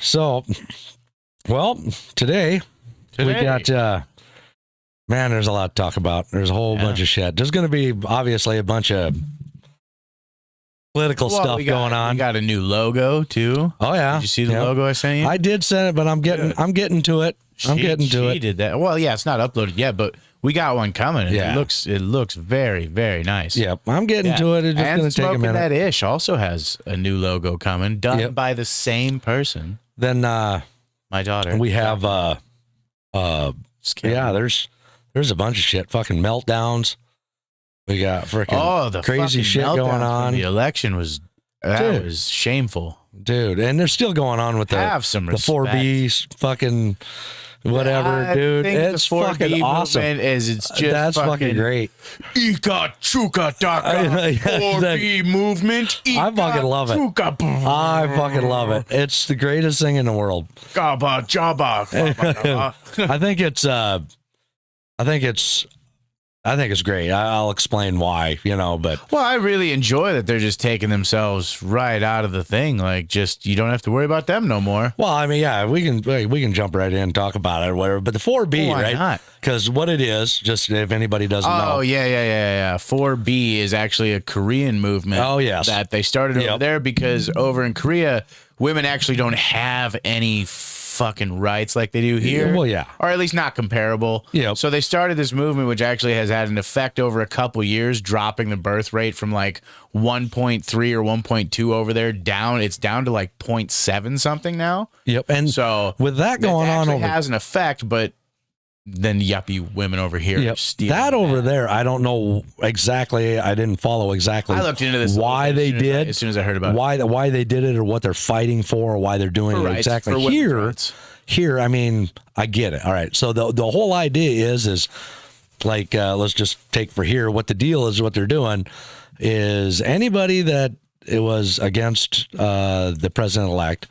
So, well, today we got, man, there's a lot to talk about. There's a whole bunch of shit. There's going to be obviously a bunch of political stuff going on. We got a new logo too. Oh yeah. Did you see the logo I sent you? I did send it, but I'm getting to it. She did that. Well, yeah, it's not uploaded yet, but we got one coming. And Yeah. it looks very, very nice. Yep, I'm getting to it. It's just going to take a Smoking minute. That Ish also has a new logo coming, done by the same person. Then my daughter. we have there's a bunch of shit. Fucking meltdowns. We got freaking the crazy shit going on. The election was shameful, dude, and they're still going on with the 4Bs, fucking whatever, dude. It's fucking awesome. That's fucking great. Ika chuka taka 4B movement. I fucking love it. I fucking love it. It's the greatest thing in the world. Gaba jaba. I think it's great. I'll explain why, but... Well, I really enjoy that they're just taking themselves right out of the thing. Like, just, you don't have to worry about them no more. Well, I mean, yeah, we can jump right in and talk about it or whatever. But the 4B, why right? not? Because what it is, just if anybody doesn't know. Oh, yeah. 4B is actually a Korean movement. Oh, yes. That they started over there because over in Korea, women actually don't have any fucking rights like they do here. Well, yeah. Or at least not comparable. Yeah. So they started this movement, which actually has had an effect over a couple years, dropping the birth rate from like 1.3 or 1.2 over there down. It's down to like 0.7 something now. Yep. And so with that going on over, has an effect, but then yuppie women over here are stealing that over there. I don't know exactly. I didn't follow exactly. I looked into this why they did as soon as I heard about it. Why they did it or what they're fighting for or why they're doing it exactly. Here, I mean, I get it. All right. So the whole idea is like let's just take for here what the deal is. What they're doing is anybody that it was against the president-elect,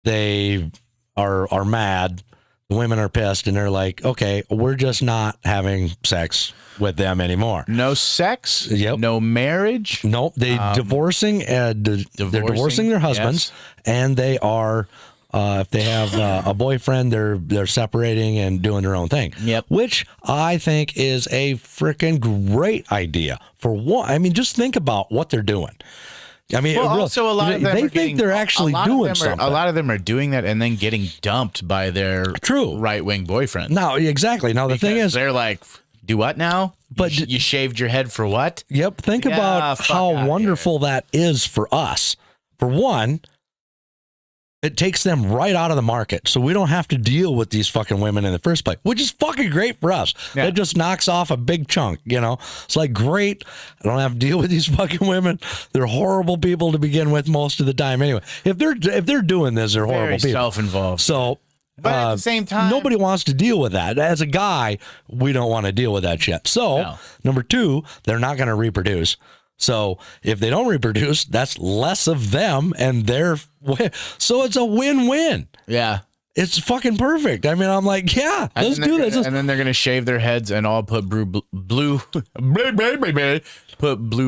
they are mad. The women are pissed, and they're like, okay, we're just not having sex with them anymore. No sex? Yep. No marriage? Nope. They're divorcing their husbands, and they are, if they have a boyfriend, they're separating and doing their own thing. Yep. Which I think is a freaking great idea. For one, I mean, just think about what they're doing. I mean, also a lot of them they think they're actually doing something. A lot of them are doing that and then getting dumped by their right-wing boyfriend. No, exactly. Now the thing is, they're like, do what now? But you shaved your head for what? Yep. Think about how wonderful that is for us. For one, it takes them right out of the market, so we don't have to deal with these fucking women in the first place, which is fucking great for us. Yeah. That just knocks off a big chunk, It's like, great, I don't have to deal with these fucking women. They're horrible people to begin with most of the time. Anyway, if they're doing this, they're horrible people. Self-involved. So, but at the same time, nobody wants to deal with that. As a guy, we don't want to deal with that shit. So, number two, they're not going to reproduce. So if they don't reproduce, that's less of them and so it's a win-win. Yeah. It's fucking perfect. I mean, I'm like, yeah, let's do this. And then they're going to shave their heads and all put blue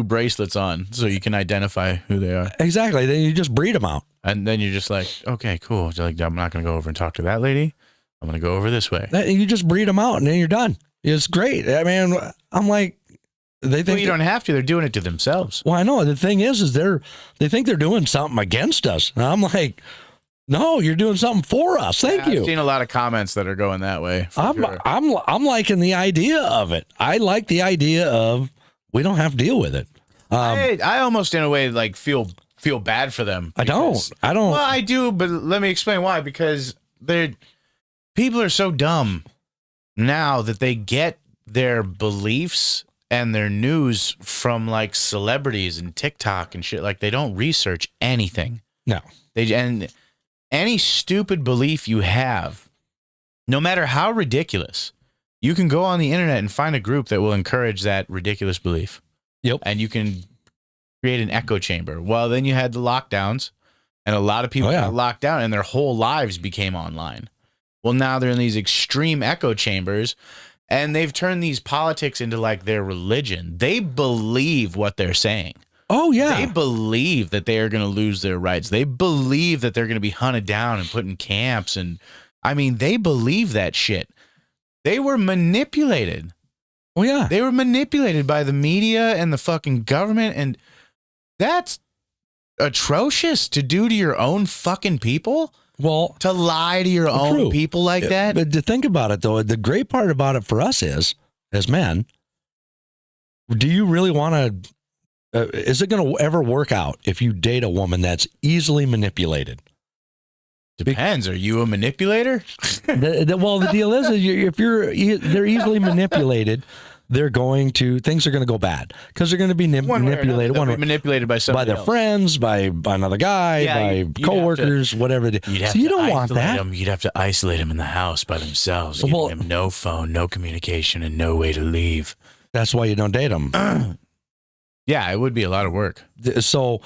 bracelets on so you can identify who they are. Exactly. Then you just breed them out. And then you're just like, okay, cool. You're like, I'm not going to go over and talk to that lady. I'm going to go over this way. And you just breed them out and then you're done. It's great. I mean, I'm like, they think you don't have to. They're doing it to themselves. Well, I know. The thing is they think they're doing something against us. And I'm like, no, you're doing something for us. Thank you. I've seen a lot of comments that are going that way. I'm liking the idea of it. I like the idea of we don't have to deal with it. I almost in a way like feel bad for them. I don't. Well, I do, but let me explain why. Because people are so dumb now that they get their beliefs and their news from like celebrities and TikTok and shit. Like they don't research anything. No. And any stupid belief you have, no matter how ridiculous, you can go on the internet and find a group that will encourage that ridiculous belief. Yep. And you can create an echo chamber. Well, then you had the lockdowns and a lot of people got locked down and their whole lives became online. Well, now they're in these extreme echo chambers. And they've turned these politics into like their religion. They believe what they're saying. Oh, yeah. They believe that they are going to lose their rights. They believe that they're going to be hunted down and put in camps. And I mean, they believe that shit. They were manipulated. Oh, yeah. They were manipulated by the media and the fucking government. And that's atrocious to do to your own fucking people. Well, to lie to your own people like that. But to think about it, though, the great part about it for us is, as men, do you really want to, is it going to ever work out if you date a woman that's easily manipulated? Depends. Are you a manipulator? Well, the deal is if they're easily manipulated, things are going to go bad because they're going to be manipulated. Manipulated by somebody by their friends, by another guy, by coworkers, whatever. You don't want that. You'd have to isolate them in the house by themselves. Give them no phone, no communication, and no way to leave. That's why you don't date them. Yeah, it would be a lot of work. So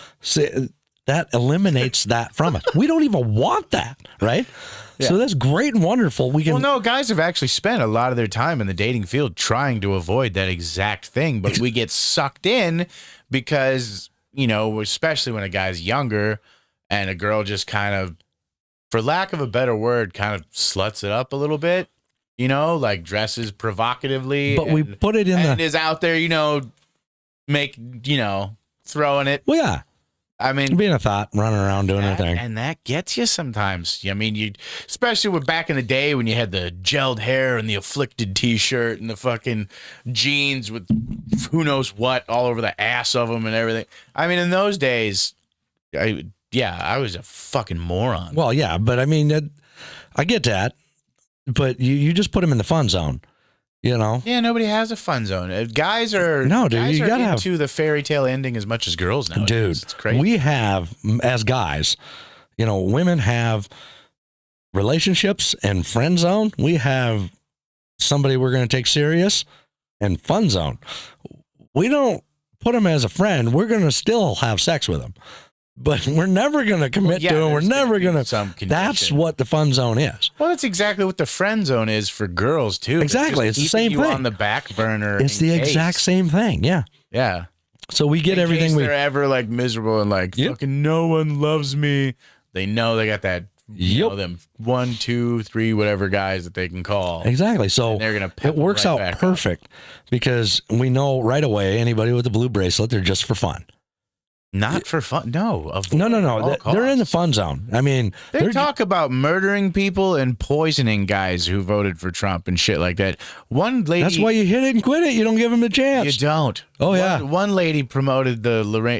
that eliminates that from us. We don't even want that, right? Yeah. So that's great and wonderful. Well, no, guys have actually spent a lot of their time in the dating field trying to avoid that exact thing, but we get sucked in because, especially when a guy's younger and a girl just kind of, for lack of a better word, kind of sluts it up a little bit, like dresses provocatively. But we put it in is out there, throwing it. Well, yeah. I mean, being a thought, running around doing her thing. And that gets you sometimes. I mean, especially with back in the day when you had the gelled hair and the afflicted t-shirt and the fucking jeans with who knows what all over the ass of them and everything. I mean, in those days, I was a fucking moron. Well, yeah, but I mean, I get that. But you just put them in the fun zone. Yeah, nobody has a fun zone. Guys are you gotta into the fairy tale ending as much as girls nowadays. Dude, it's crazy. We have, as guys, women have relationships and friend zone. We have somebody we're going to take serious and fun zone. We don't put them as a friend. We're going to still have sex with them. But we're never going to commit to it. We're never going to. That's what the fun zone is. Well, that's exactly what the friend zone is for girls, too. Exactly. It's the same thing. On the back burner. It's the exact same thing. Yeah. Yeah. So we get everything they're ever like miserable and like fucking no one loves me. They know they got that. Them 1, 2, 3, whatever guys that they can call. Exactly. So they're gonna. It works out perfect because we know right away anybody with a blue bracelet, they're just for fun. Not for fun. No. No. They're in the fun zone. I mean, they talk about murdering people and poisoning guys who voted for Trump and shit like that. One lady. That's why you hit it and quit it. You don't give them a chance. You don't. Oh, yeah. One lady promoted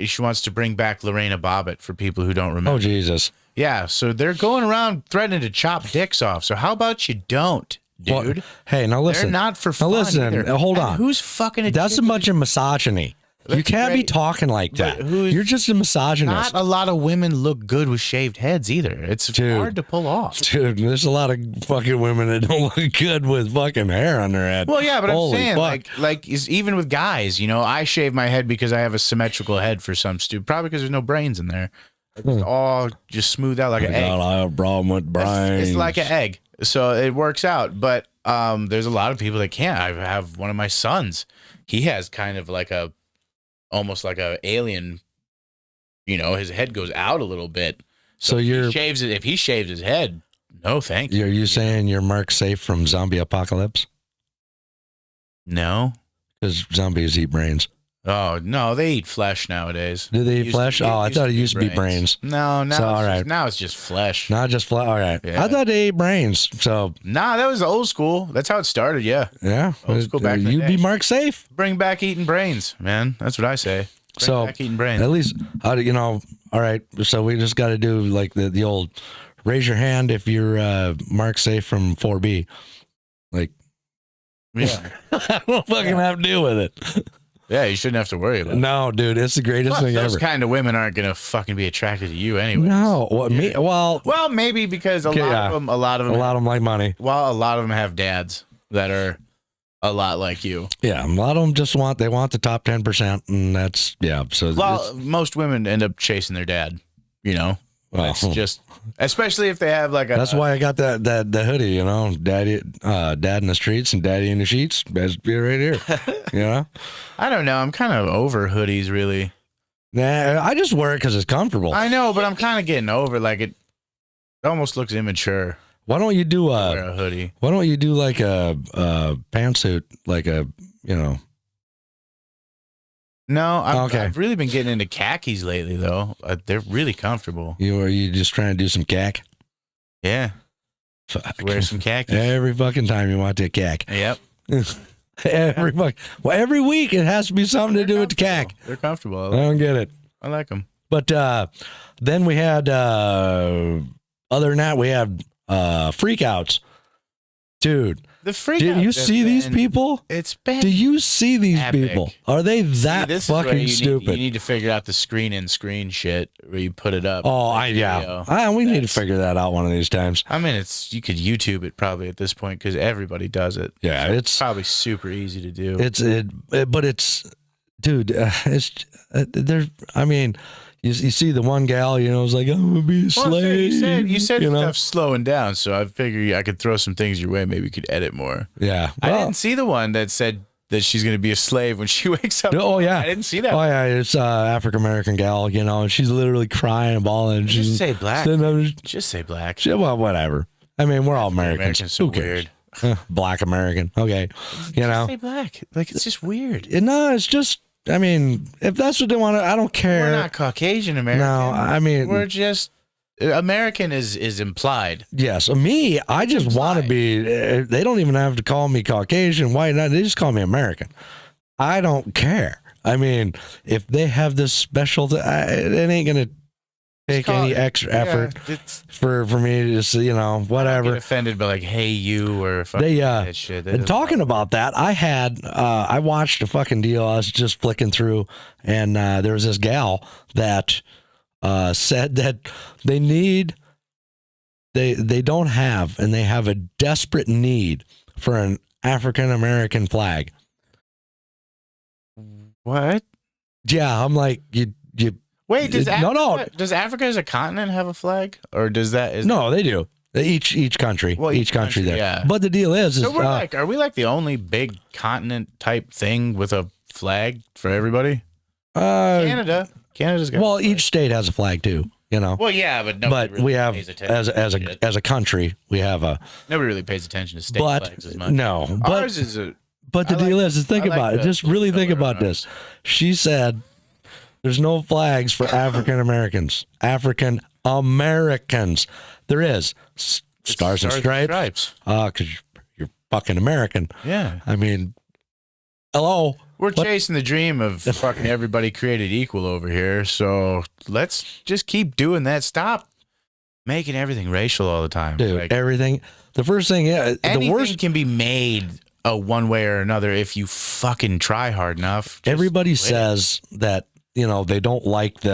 she wants to bring back Lorena Bobbitt for people who don't remember. Oh, Jesus. Yeah. So they're going around threatening to chop dicks off. So how about you don't? Dude. Well, hey, now listen. They're not for fun. Now listen. Either. Hold on. Who's fucking? That's a bunch of misogyny. You can't be talking like that. You're just a misogynist. Not a lot of women look good with shaved heads either. It's hard to pull off. Dude, there's a lot of fucking women that don't look good with fucking hair on their head. Well, yeah, but I'm saying, like even with guys, I shave my head because I have a symmetrical head for some stupid. Probably because there's no brains in there. It's all just smooth out like an egg. I have a problem with brains. It's like an egg, so it works out. But there's a lot of people that can't. I have one of my sons. He has kind of like almost like a alien, his head goes out a little bit. So if he shaves his head, no thank you. Are you saying you're Mark Safe from Zombie Apocalypse? No. Because zombies eat brains. Oh, no, they eat flesh nowadays. Do they eat flesh? I thought it used to be brains. No, now it's just flesh. Not just flesh. All right. Yeah. I thought they ate brains. So that was old school. That's how it started, yeah. Yeah. Old school back in the day. You'd be Mark Safe. Bring back eating brains, man. That's what I say. Bring back eating brains. At least, all right. So we just got to do like the old raise your hand if you're Mark Safe from 4B. Like, yeah. I don't fucking have to deal with it. Yeah, you shouldn't have to worry about it. No, dude, it's the greatest thing ever. Those kind of women aren't going to fucking be attracted to you anyway. No. Well, maybe because a lot of them like money. Well, a lot of them have dads that are a lot like you. Yeah, a lot of them just want the top 10%, and that's So most women end up chasing their dad, It's just, especially if they have like that's why I got the hoodie, daddy, dad in the streets and daddy in the sheets. Best be right here, I don't know. I'm kind of over hoodies, really. Nah, I just wear it because it's comfortable. I know, but I'm kind of getting over it almost looks immature. Why don't you do wear a hoodie? Why don't you do like a pantsuit, like No, I've really been getting into khakis lately, though. They're really comfortable. Are you just trying to do some cack? Yeah. Wear some khakis. Every fucking time you want to cack. Yep. Every week it has to be something to do with the cack. They're comfortable. I don't get it. I like them. But then we had, other than that, we had freakouts. Dude. The freakouts. Do you see these people? It's bad. Do you see these epic. people? Are they that fucking stupid? You need to figure out the screen shit where you put it up. Oh, we need to figure that out one of these times. I mean, you could YouTube it probably at this point because everybody does it. Yeah, it's probably super easy to do. But it's, dude, there. I mean, you see the one gal, it's like, I'm gonna be a slave. You said stuff's slowing down, so I figured I could throw some things your way. Maybe you could edit more. Yeah, I didn't see the one that said that she's gonna be a slave when she wakes up. Oh yeah, I didn't see that. Oh yeah, it's African American gal, and she's literally crying and bawling. Just say black. Just say black. Well, whatever. I mean, we're all Americans. So who cares? Weird. Black American. Okay, Just say black. Like it's just weird. No, it's just. I mean, if that's what they want to, I don't care. We're not Caucasian American. No, I mean, we're just American is implied. Yes, I just want to be. They don't even have to call me Caucasian, white. They just call me American. I don't care. I mean, if they have this special, it ain't gonna take any extra effort for me to just whatever. I get offended by like, hey you or fucking that shit. And talking about that, I watched a fucking deal. I was just flicking through, and there was this gal that said that they don't have, and they have a desperate need for an African American flag. What? Yeah, I'm like you. Wait, does Africa as a continent have a flag, or does that? No, they do. Each country, each country there. Yeah. But the deal is so are we like the only big continent type thing with a flag for everybody? Canada's got. Well, each state has a flag too. Well, yeah, but really we have as a country we have a. Nobody really pays attention to state flags as much. No, but ours is a. But the deal is think about it. Just really think about this. She said. There's no flags for African Americans. African Americans. There is stars and stripes. Because you're fucking American. Yeah. I mean, hello. We're chasing the dream of fucking everybody created equal over here. So let's just keep doing that. Stop making everything racial all the time. Dude, everything. The first thing, anything the worst can be made one way or another if you fucking try hard enough. Everybody says that. They don't like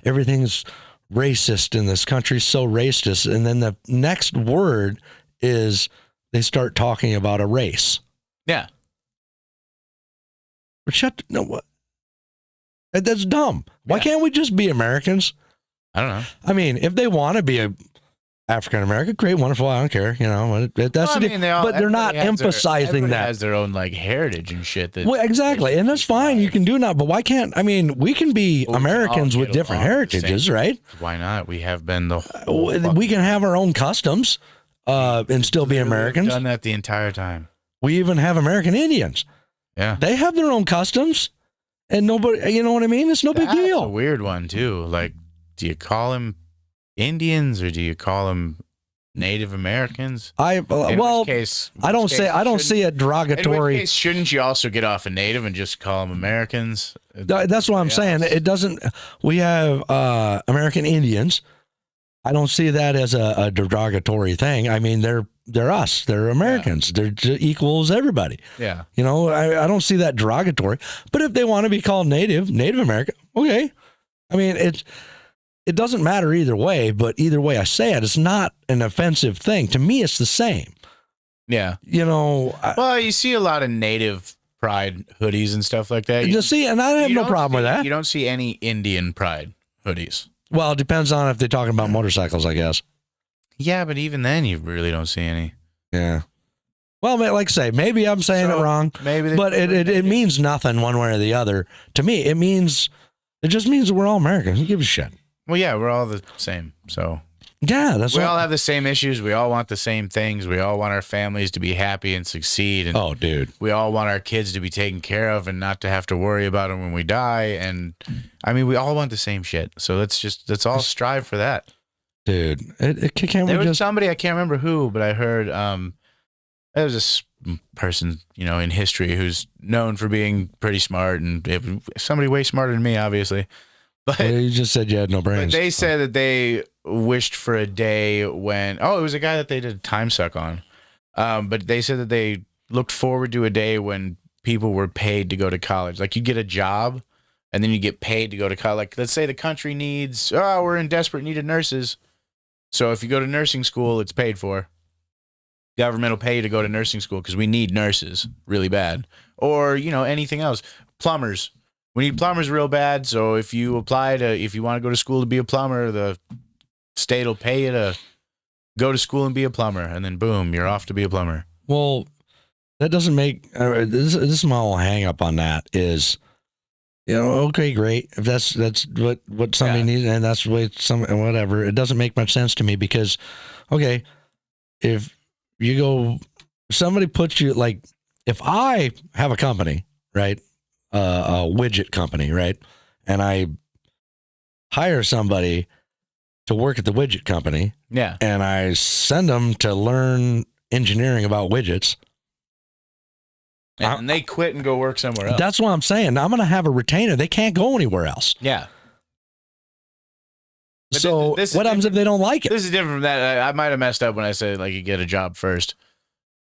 everything's racist in this country, so racist. And then the next word is they start talking about a race. Yeah. But what? That's dumb. Why can't we just be Americans? I don't know. I mean, if they want to be a African American, great, wonderful. I don't care. But they're not emphasizing that. Has their own like heritage and shit. Well, exactly, and that's fine. You can do that, but why can't? I mean, we can be Americans with different heritages, right? Why not? We have been the. We can have our own customs, and still be Americans. We've done that the entire time. We even have American Indians. Yeah, they have their own customs, and nobody. You know what I mean? It's no big deal. That's a weird one too. Like, do you call them Indians or do you call them Native Americans? I don't see it derogatory. In which case, shouldn't you also get off of Native and just call them Americans? That's what I'm saying. It doesn't. We have American Indians. I don't see that as a derogatory thing. I mean, they're us. They're Americans. Yeah. They're equal as everybody. Yeah. I don't see that derogatory. But if they want to be called Native American, okay. I mean, it doesn't matter either way, but either way I say it, it's not an offensive thing. To me, it's the same. Yeah. Well, you see a lot of Native pride hoodies and stuff like that. And I have no problem with that. You don't see any Indian pride hoodies. Well, it depends on if they're talking about motorcycles, I guess. Yeah, but even then, you really don't see any. Yeah. Well, like I say, maybe I'm saying it wrong, but it means nothing one way or the other. To me, it just means we're all Americans. Who gives a shit? Well, yeah, we're all the same. So yeah, we all have the same issues. We all want the same things. We all want our families to be happy and succeed. And oh, dude, we all want our kids to be taken care of and not to have to worry about them when we die. And I mean, we all want the same shit. So let's all strive for that, dude. There was somebody, I can't remember who, but I heard there was this person, in history who's known for being pretty smart, and somebody way smarter than me, obviously. But you just said you had no brains. But they said that they wished for a day when it was a guy that they did a time suck on. But they said that they looked forward to a day when people were paid to go to college. Like you get a job, and then you get paid to go to college. Like let's say the country needs, we're in desperate need of nurses. So if you go to nursing school, it's paid for. Government will pay you to go to nursing school because we need nurses really bad. Or, anything else. Plumbers. We need plumbers real bad. So if you want to go to school to be a plumber, the state will pay you to go to school and be a plumber. And then boom, you're off to be a plumber. Well, that doesn't make, this is my whole hang up on that is, okay, great. If that's what somebody needs and that's what whatever, it doesn't make much sense to me because, okay, if you go, somebody puts you like, if I have a company, right? A widget company, right? And I hire somebody to work at the widget company. Yeah. And I send them to learn engineering about widgets. And they quit and go work somewhere else. That's what I'm saying. I'm going to have a retainer. They can't go anywhere else. Yeah. But so what happens if they don't like it? This is different from that. I might have messed up when I said like you get a job first.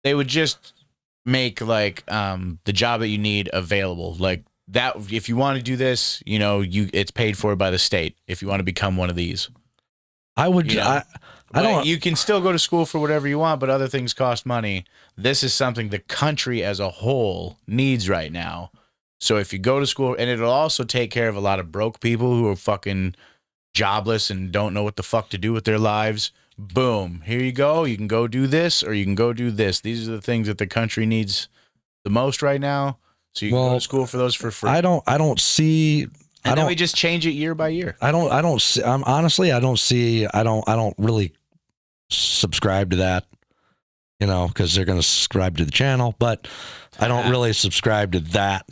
They would just make like the job that you need available. Like that, if you want to do this, it's paid for by the state. If you want to become one of these, I would. I don't. You can still go to school for whatever you want, but other things cost money. This is something the country as a whole needs right now. So if you go to school, and it'll also take care of a lot of broke people who are fucking jobless and don't know what the fuck to do with their lives. Boom, here you go. You can go do this or you can go do this. These are the things that the country needs the most right now. So you can go to school for those for free. I don't see. And then we just change it year by year. I don't see. Honestly, I don't really subscribe to that, because they're going to subscribe to the channel, but I don't really subscribe to that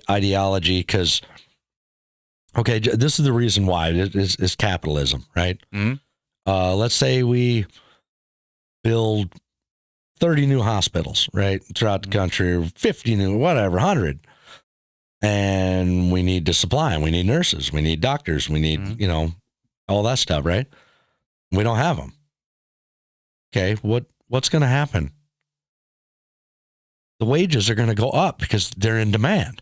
ideology because, okay, this is the reason why it is capitalism, right? Mm-hmm. Let's say we build 30 new hospitals, right, throughout the country, or 50 new, whatever, 100. And we need to supply them. We need nurses. We need doctors. We need, all that stuff, right? We don't have them. Okay, what's going to happen? The wages are going to go up because they're in demand.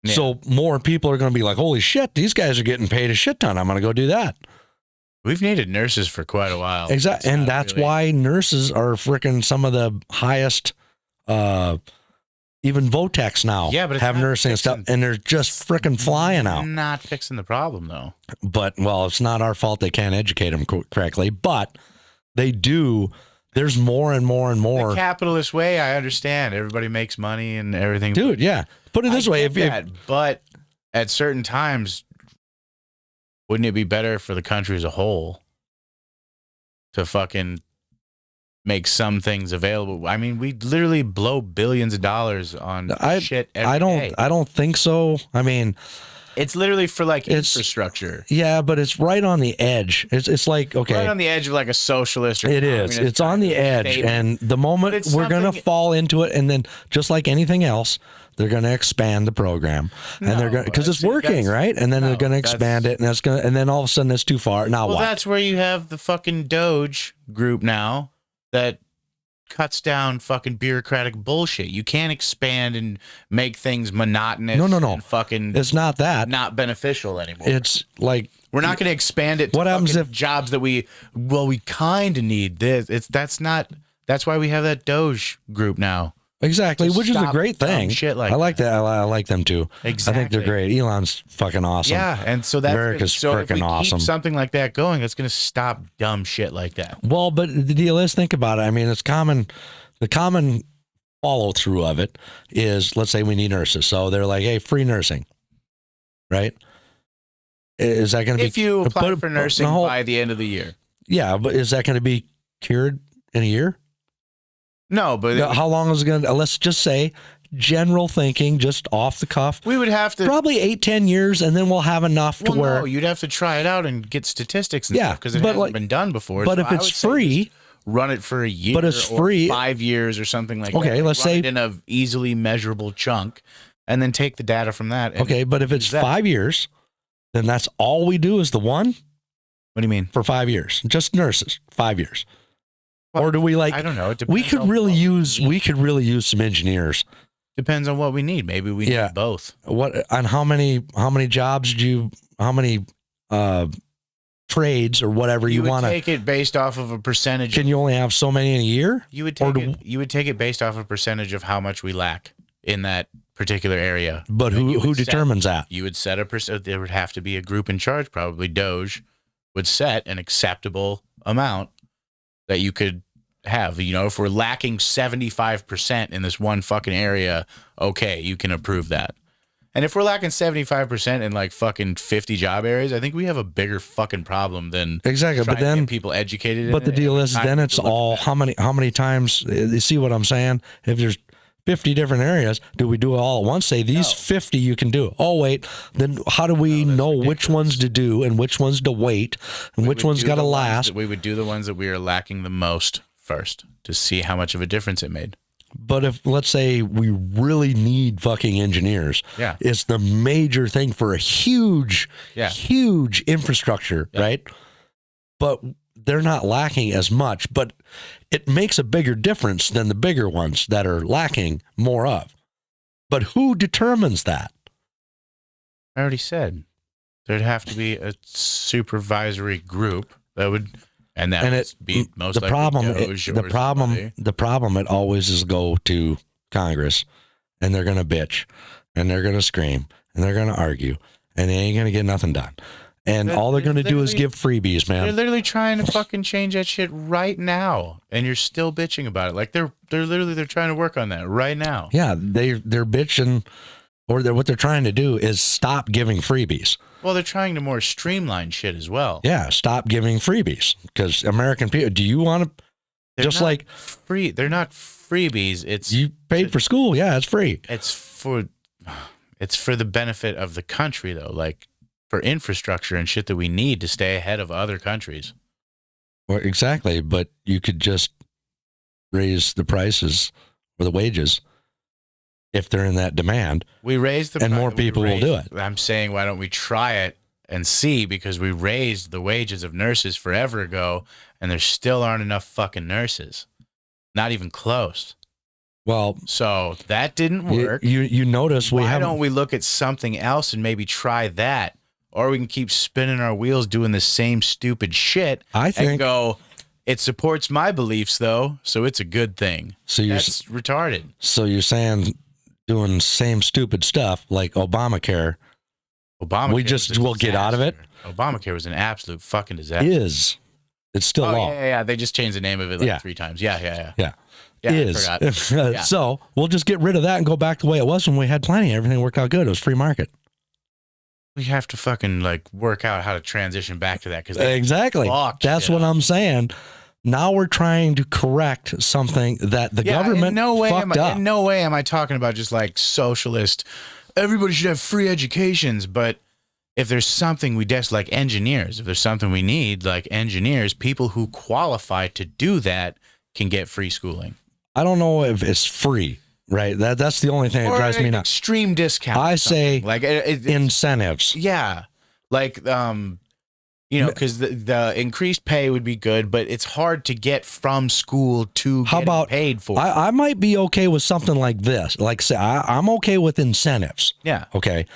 Yeah. So more people are going to be like, holy shit, these guys are getting paid a shit ton. I'm going to go do that. We've needed nurses for quite a while. Exactly. And that's really why nurses are freaking some of the highest, even Votex now have nursing and stuff, and they're just freaking flying out. Not fixing the problem, though. But, it's not our fault they can't educate them correctly, but they do. There's more and more and more. The capitalist way, I understand. Everybody makes money and everything. Dude, yeah. Put it this way. But at certain times, wouldn't it be better for the country as a whole to fucking make some things available? I mean, we literally blow billions of dollars on shit every day. I don't think so. I mean, it's literally for like infrastructure. Yeah, but it's right on the edge. It's like, okay. Right on the edge of like a socialist. It is. It's on the edge. Statement. And the moment we're going to fall into it, and then just like anything else, they're going to expand the program, and they're going because it's working, right? And then they're going to expand it, and and then all of a sudden it's too far. Now what? That's where you have the fucking Doge group now that cuts down fucking bureaucratic bullshit. You can't expand and make things monotonous. No. And fucking, it's not that. Not beneficial anymore. It's like we're not going to expand it. To what happens if jobs that we kind of need this? That's why we have that Doge group now. Exactly, which is a great thing. Shit like I like that. I like them too. Exactly. I think they're great. Elon's fucking awesome. Yeah, and so that's America's freaking awesome. Keep something like that going, it's going to stop dumb shit like that. Well, but the deal is, think about it. I mean, it's common. The common follow through of it is, let's say we need nurses, so they're like, "Hey, free nursing," right? Is that going to be if you apply for nursing by the end of the year? Yeah, but is that going to be cured in a year? No, but how long is it going to? Let's just say, general thinking, just off the cuff. We would have to probably 8-10 years, and then we'll have enough to where. No, you'd have to try it out and get statistics and stuff because it hasn't been done before. But if it's free, run it for a year. But it's free, 5 years or something like that. Okay, let's say it in a easily measurable chunk, and then take the data from that. Okay, but if it's 5 years, then that's all we do is the one. What do you mean? For 5 years, just nurses, 5 years. Well, or do we like? I don't know. It depends. We could really use some engineers. Depends on what we need. Maybe we need both. What on how many jobs how many trades or whatever you want to take it based off of a percentage. Can you only have so many in a year? You would take it based off a percentage of how much we lack in that particular area. But who determines that? You would set a percent. There would have to be a group in charge. Probably Doge would set an acceptable amount that you could have. You know, if we're lacking 75% in this one fucking area, okay, you can approve that. And if we're lacking 75% in like fucking 50 job areas, I think we have a bigger fucking problem than exactly. But then people educated. But the deal is, then it's all how many times. You see what I'm saying? If there's 50 different areas, do we do it all at once? Say these 50 you can do. Oh wait, then how do we know ridiculous. Which ones to do and which ones to wait and which ones got to last? We would do the ones that we are lacking the most first to see how much of a difference it made. But if, let's say, we really need fucking engineers, it's the major thing for a huge infrastructure, right? But they're not lacking as much, but it makes a bigger difference than the bigger ones that are lacking more of. But who determines that? I already said there'd have to be a supervisory group that would. And it be most the problem. The problem. It always is go to Congress, and they're going to bitch, and they're going to scream, and they're going to argue, and they ain't going to get nothing done. And all they're going to do is give freebies, man. They're literally trying to fucking change that shit right now, and you're still bitching about it. Like they're trying to work on that right now. Yeah, they're bitching, or what they're trying to do is stop giving freebies. Well, they're trying to more streamline shit as well. Yeah, stop giving freebies because American people. Do you want to just like free? They're not freebies. It's you paid for school. Yeah, it's free. It's for the benefit of the country, though. Like for infrastructure and shit that we need to stay ahead of other countries. Well, exactly, but you could just raise the prices or the wages. If they're in that demand, we raise the and more people will do it. I'm saying, why don't we try it and see? Because we raised the wages of nurses forever ago, and there still aren't enough fucking nurses. Not even close. Well, so that didn't work. You notice why don't we look at something else and maybe try that, or we can keep spinning our wheels doing the same stupid shit. I think and go. It supports my beliefs though, so it's a good thing. So that's retarded. So you're saying. Doing same stupid stuff like Obamacare. We'll get out of it. Obamacare was an absolute fucking disaster. It's still law. Yeah. They just changed the name of it like 3 times. Yeah. I forgot. So we'll just get rid of that and go back the way it was when we had plenty. Everything worked out good. It was free market. We have to fucking like work out how to transition back to that because exactly. That's what I'm saying. Now we're trying to correct something that the government fucked up. In no way am I talking about just like socialist, everybody should have free educations. But if there's something we just like engineers, if there's something we need like engineers, people who qualify to do that can get free schooling. I don't know if it's free, right? That's the only thing that drives me nuts. Extreme discount. I say like incentives. Yeah. Like, you know, because the increased pay would be good, but it's hard to get from school to get paid for. I might be okay with something like this. Like, say, I'm okay with incentives. Yeah. Okay.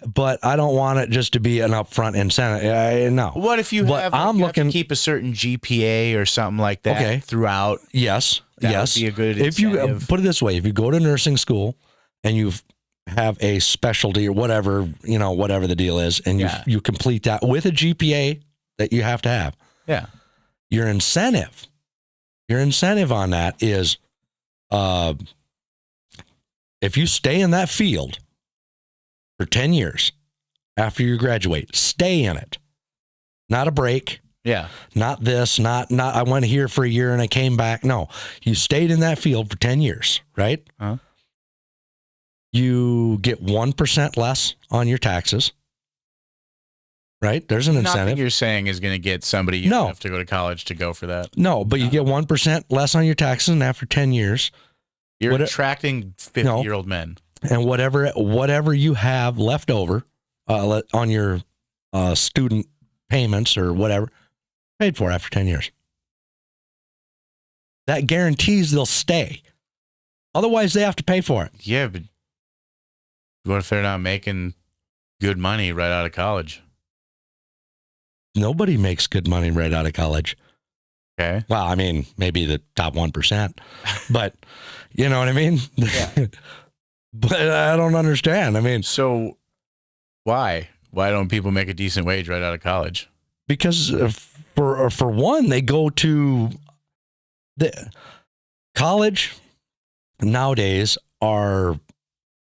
But I don't want it just to be an upfront incentive. No. What if you have to keep a certain GPA or something like that throughout? Yes. yes. would be a good if you incentive. put it this way, if you go to nursing school and you have a specialty or whatever, whatever the deal is, and you complete that with a GPA that you have to have. Yeah. Your incentive on that is, if you stay in that field for 10 years after you graduate, stay in it. Not a break. Yeah. Not this, not I went here for a year and I came back. No, you stayed in that field for 10 years, right? Uh-huh. You get 1% less on your taxes, right? There's an incentive. Nothing you're saying is going to get somebody you have to go to college to go for that. No, but you get 1% less on your taxes, and after 10 years, you're attracting 50-year-old men. And whatever you have left over on your student payments or whatever, paid for after 10 years. That guarantees they'll stay. Otherwise, they have to pay for it. Yeah, but what if they're not making good money right out of college? Nobody makes good money right out of college. Okay. Well, I mean, maybe the top 1%, but you know what I mean? Yeah. But I don't understand. I mean, so why don't people make a decent wage right out of college? Because for one, they go to the college nowadays are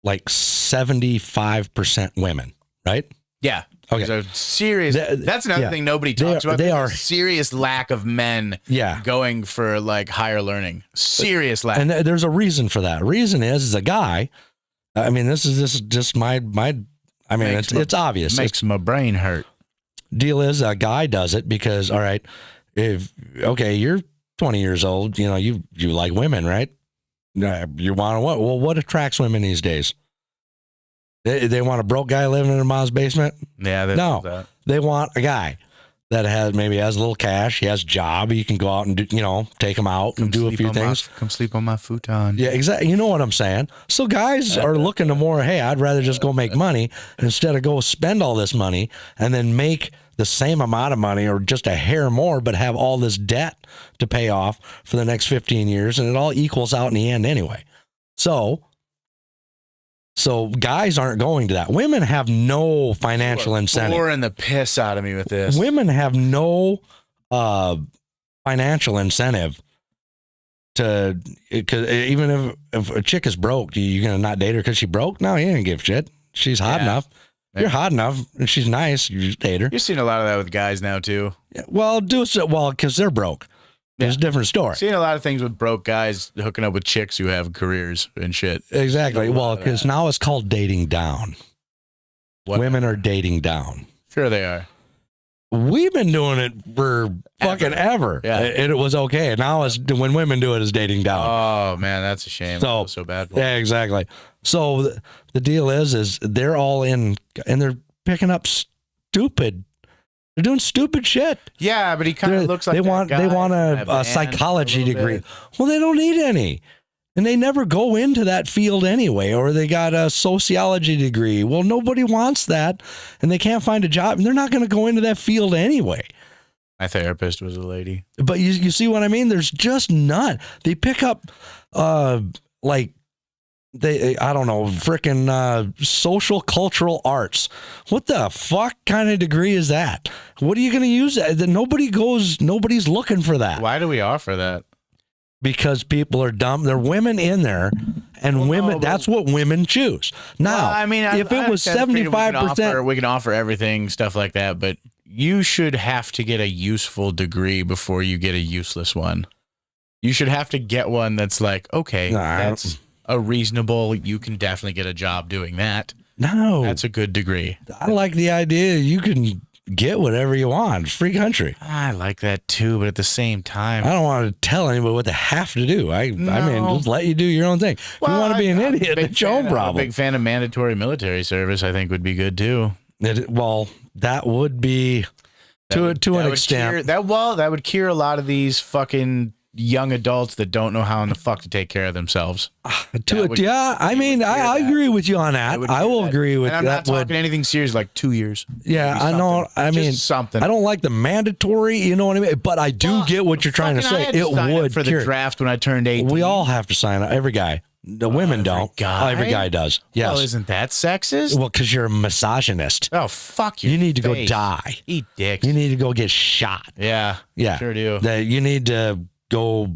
like 75% women, right? Yeah. Okay. So serious. That's another thing nobody talks about. There's a serious lack of men going for like higher learning. Serious lack. And there's a reason for that. Reason is a guy. I mean, this is just my. I mean, it's obvious. Makes my brain hurt. Deal is a guy does it because all right, you're 20 years old. You like women, right? You want what? Well, what attracts women these days? They want a broke guy living in their mom's basement? Yeah, they want a guy that has a little cash. He has a job. He can go out and take him out and do a few things. Come sleep on my futon. Yeah, exactly. You know what I'm saying? So guys are looking to more, hey, I'd rather just go make money instead of go spend all this money and then make the same amount of money or just a hair more, but have all this debt to pay off for the next 15 years. And it all equals out in the end anyway. So guys aren't going to that. Women have no financial incentive. Boring the piss out of me with this. Women have no financial incentive to, because even if a chick is broke, you gonna not date her because she broke? No, you ain't give a shit. She's hot enough. You're hot enough and she's nice. You just date her. You're seeing a lot of that with guys now too. Yeah, well, because they're broke. It's a different story. Seeing a lot of things with broke guys hooking up with chicks who have careers and shit. Exactly. Well, because now it's called dating down. Women are dating down. Sure they are. We've been doing it for fucking ever. Yeah. And it was okay. Now when women do it, it's dating down. Oh, man, that's a shame. So bad for yeah, exactly. So the deal is they're all in, and they're picking up stupid. They're doing stupid shit. Yeah, but he kind of looks like they want a psychology degree. Well, they don't need any, and they never go into that field anyway. Or they got a sociology degree. Well, nobody wants that, and they can't find a job, and they're not going to go into that field anyway. My therapist was a lady. But you see what I mean? There's just none. They pick up freaking social cultural arts. What the fuck kind of degree is that? What are you going to use? Nobody's looking for that. Why do we offer that? Because people are dumb. There are women in there, and that's what women choose. Now, I mean, if it was 75%, we can offer everything, stuff like that, but you should have to get a useful degree before you get a useless one. You should have to get one that's like, okay, that's a reasonable, you can definitely get a job doing that. No. That's a good degree. I like the idea you can get whatever you want. Free country. I like that too, but at the same time, I don't want to tell anybody what they have to do. I mean, just let you do your own thing. If you want to be an idiot, it's your own problem. I'm a big fan of mandatory military service. I think would be good too. That would be to an extent. That would cure a lot of these fucking young adults that don't know how in the fuck to take care of themselves. I mean, I agree with you on that. I will agree with and I'm that. not talking anything serious like 2 years. Yeah, I know. I mean, something. I don't like the mandatory, you know what I mean? But I do get what you're trying to say. It would for the draft when I turned 18. We all have to sign up. Every guy. The women don't. Every guy does. Yes. Well, isn't that sexist? Well, because you're a misogynist. Oh, fuck you. You need to go die. Eat dicks. You need to go get shot. Yeah. Yeah. Sure do. You need to go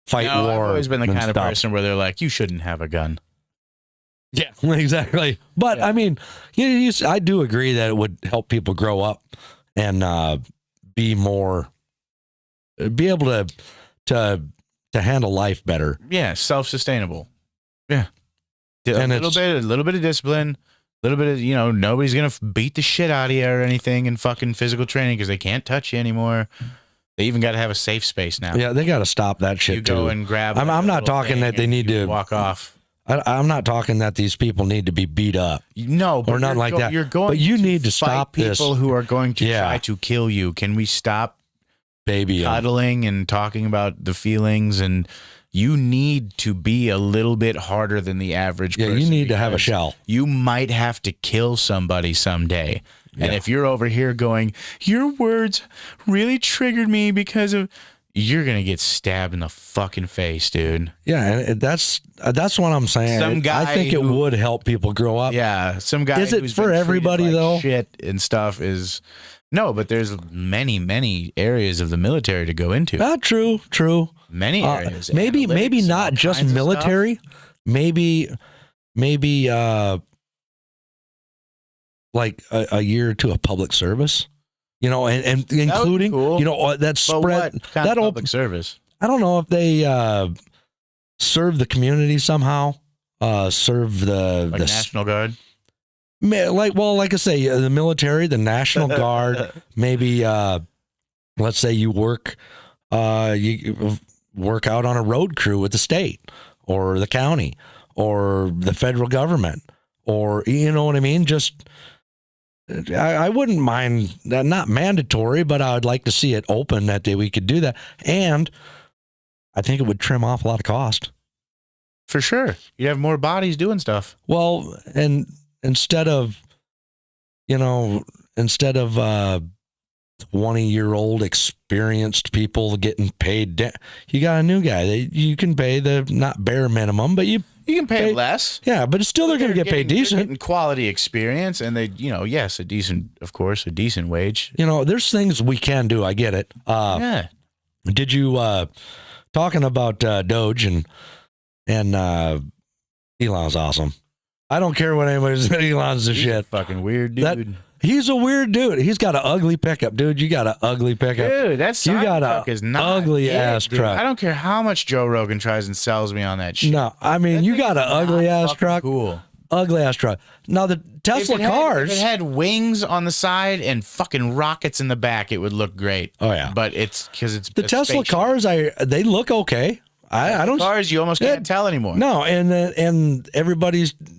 fight war. I've always been the kind of person where they're like, you shouldn't have a gun. Yeah, exactly. But I mean, I do agree that it would help people grow up and be able to handle life better. Yeah, self-sustainable. Yeah, and a little bit of discipline, a little bit of nobody's gonna beat the shit out of you or anything in fucking physical training because they can't touch you anymore. They even got to have a safe space now. Yeah, they got to stop that shit. You go and grab. I'm not talking that they need to walk off. I'm not talking that these people need to be beat up. No, or nothing like that. You're going. But you need to stop people this. Who are going to try to kill you. Can we stop cuddling and talking about the feelings? And you need to be a little bit harder than the average person. You need to have a shell. You might have to kill somebody someday. Yeah. And if you're over here going, your words really triggered me because of, you're going to get stabbed in the fucking face, dude. Yeah, and that's what I'm saying. Some guy I think it would help people grow up. Yeah, some guy. Is it for everybody though? Shit and stuff is no, but there's many areas of the military to go into. True. Many areas. Maybe not just military. Maybe like a year or two of public service. And including, cool. That spread. That public service. I don't know if they serve the community somehow. Serve the National Guard. Like I say, the military, the National Guard. Maybe, let's say you work out on a road crew with the state or the county or the federal government, or you know what I mean. Just. I wouldn't mind that, not mandatory, but I would like to see it open that we could do that. And I think it would trim off a lot of cost. For sure. You have more bodies doing stuff. Well, and instead of 20-year-old experienced people getting paid, you got a new guy. You can pay the not bare minimum, but you can pay less. Yeah, but it's still they're going to get paid decent. They're getting quality experience, and they, yes, a decent wage. There's things we can do. I get it. Yeah. Did you talking about Doge and Elon's awesome. I don't care what anybody says. Elon's the shit. Fucking weird dude. He's a weird dude. He's got an ugly pickup, dude. You got an ugly pickup. Dude, that truck is not ugly ass truck. I don't care how much Joe Rogan tries and sells me on that shit. No, I mean, you got an ugly ass truck. Cool. Ugly ass truck. Now the Tesla cars. If it had wings on the side and fucking rockets in the back, it would look great. Oh yeah. But it's because it's the Tesla cars. They look okay. I don't. Cars you almost can't tell anymore. No, and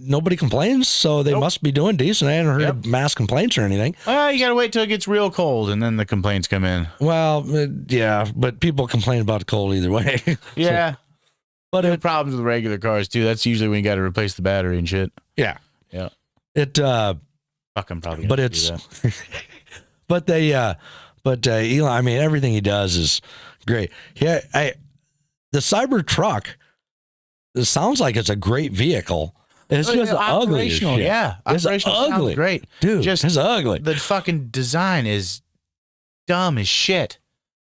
nobody complains, so they must be doing decent. I haven't heard of mass complaints or anything. Well, you gotta wait till it gets real cold, and then the complaints come in. Well, yeah, but people complain about the cold either way. Yeah, so, but it problems with regular cars too. That's usually when you got to replace the battery and shit. Yeah. It. Fuck, I'm probably. But it's. but Elon. I mean, everything he does is great. Yeah, the Cybertruck, it sounds like it's a great vehicle. It's just ugly as shit. Yeah, it's ugly. Great, dude. It's ugly. The fucking design is dumb as shit.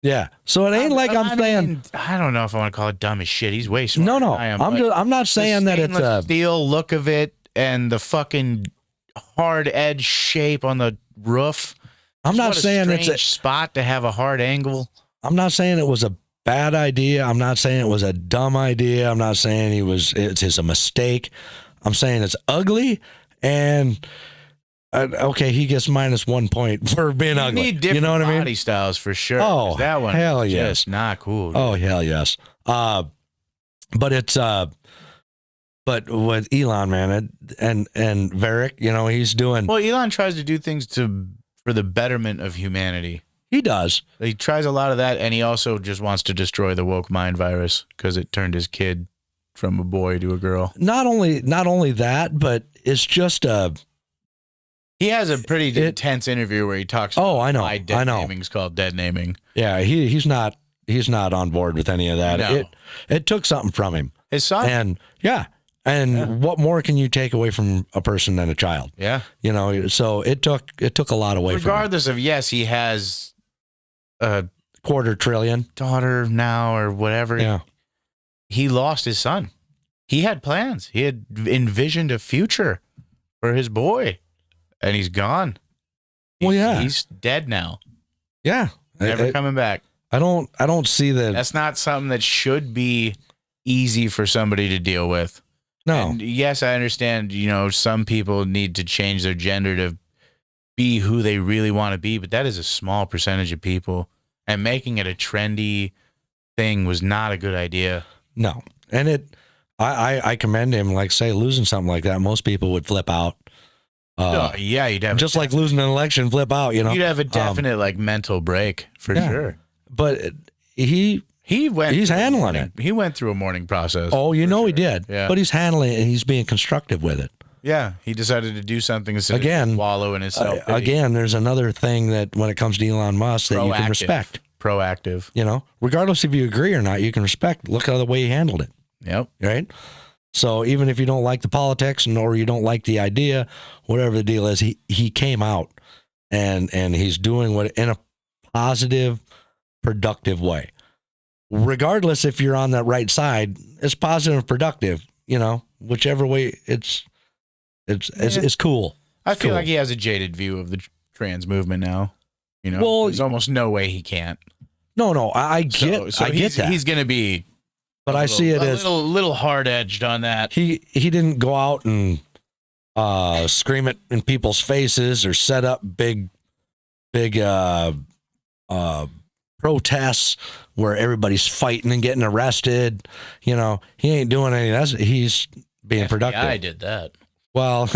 Yeah. So it ain't I'm saying. I don't know if I want to call it dumb as shit. He's way smarter than I am. I'm not saying that it's a steel look of it and the fucking hard edge shape on the roof. I'm not saying it's a spot to have a hard angle. I'm not saying it was a bad idea. I'm not saying it was a dumb idea. I'm not saying it's a mistake. I'm saying it's ugly, and okay, he gets -1 point for being ugly. Need different what I mean? Body styles for sure. Oh, that one, hell yes, just not cool. Dude. Oh hell yes. But it's but with Elon, man, and Varick, he's doing. Well, Elon tries to do things for the betterment of humanity. He does. He tries a lot of that, and he also just wants to destroy the woke mind virus because it turned his kid from a boy to a girl. Not only that, but it's just he has a pretty intense interview where he talks about why dead naming's called dead naming. Yeah, he's not on board with any of that. No. It took something from him. His son. And what more can you take away from a person than a child? Yeah. You know, so it took a lot away from him. Regardless of, yes, he has a $250 billion daughter now or whatever. Yeah. He lost his son. He had plans. He had envisioned a future for his boy, and he's gone. He's dead now. Yeah. Never coming back. I don't see that. That's not something that should be easy for somebody to deal with. No. And yes, I understand, some people need to change their gender to be who they really want to be, but that is a small percentage of people, and making it a trendy thing was not a good idea. No. And I commend him. Like, say, losing something like that, most people would flip out. You'd have just like losing an election, flip out. You'd have a definite mental break for sure. But he's handling it. He went through a mourning process. Oh, he did. Yeah. But he's handling it, and he's being constructive with it. Yeah, he decided to do something instead of wallow in his self-pity. Again, there's another thing that when it comes to Elon Musk that you can respect. Proactive. Regardless if you agree or not, you can respect. Look at the way he handled it. Yep. Right? So even if you don't like the politics or you don't like the idea, whatever the deal is, he came out and he's doing what in a positive, productive way. Regardless if you're on that right side, it's positive and productive, whichever way it's cool. I feel like he has a jaded view of the trans movement now. There's almost no way he can't. No, I get that. He's going to be, but I see it as a little hard edged on that. He didn't go out and scream it in people's faces or set up big protests where everybody's fighting and getting arrested. He ain't doing any of that. He's being productive. I did that. Well,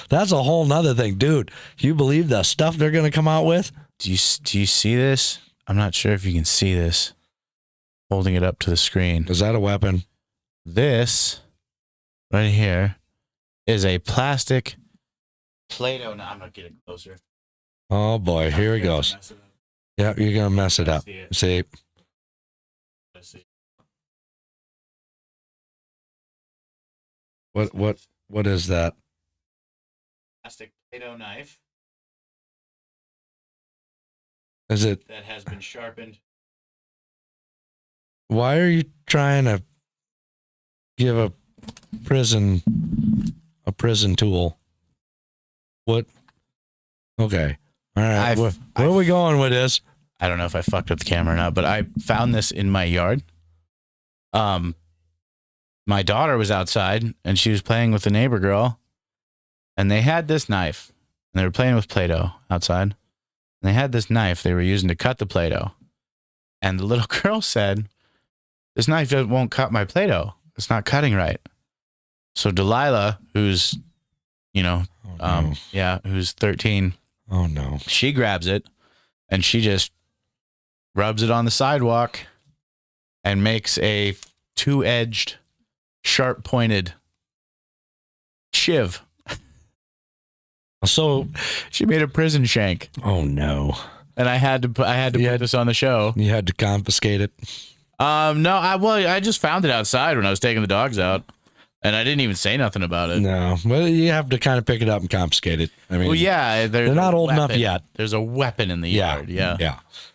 that's a whole nother thing, dude. You believe the stuff they're going to come out with? Do you see this? I'm not sure if you can see this. Holding it up to the screen. Is that a weapon? This right here is a plastic Play-Doh. Now I'm going to get it closer. Oh boy, here he goes. Yeah, you're going to mess it up. See? What is that? Plastic Play-Doh knife. Is it? That has been sharpened. Why are you trying to give a prison tool? What? Okay. All right. Where are we going with this? I don't know if I fucked up the camera or not, but I found this in my yard. My daughter was outside and she was playing with the neighbor girl, and they had this knife, and they were playing with Play-Doh outside. And they had this knife they were using to cut the Play-Doh. And the little girl said, "This knife won't cut my Play-Doh. It's not cutting right." So Delilah, who's, who's 13. Oh no. She grabs it and she just rubs it on the sidewalk and makes a 2-edged, sharp-pointed shiv. So she made a prison shank. Oh no. And I had to put this on the show. You had to confiscate it. No, I just found it outside when I was taking the dogs out, and I didn't even say nothing about it. No, well, you have to kind of pick it up and confiscate it. I mean, well, yeah, they're not old enough yet. There's a weapon in the yard. Yeah,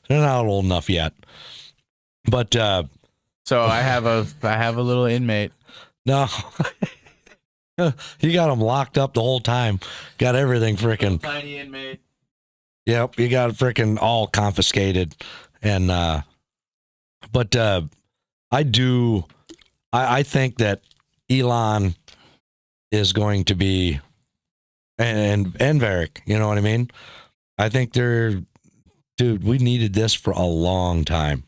they're not old enough yet. But so I have a little inmate. No, you got them locked up the whole time. Got everything freaking tiny inmate. Yep, you got freaking all confiscated, and but I think that Elon is going to be, and Varric, you know what I mean? I think dude, we needed this for a long time.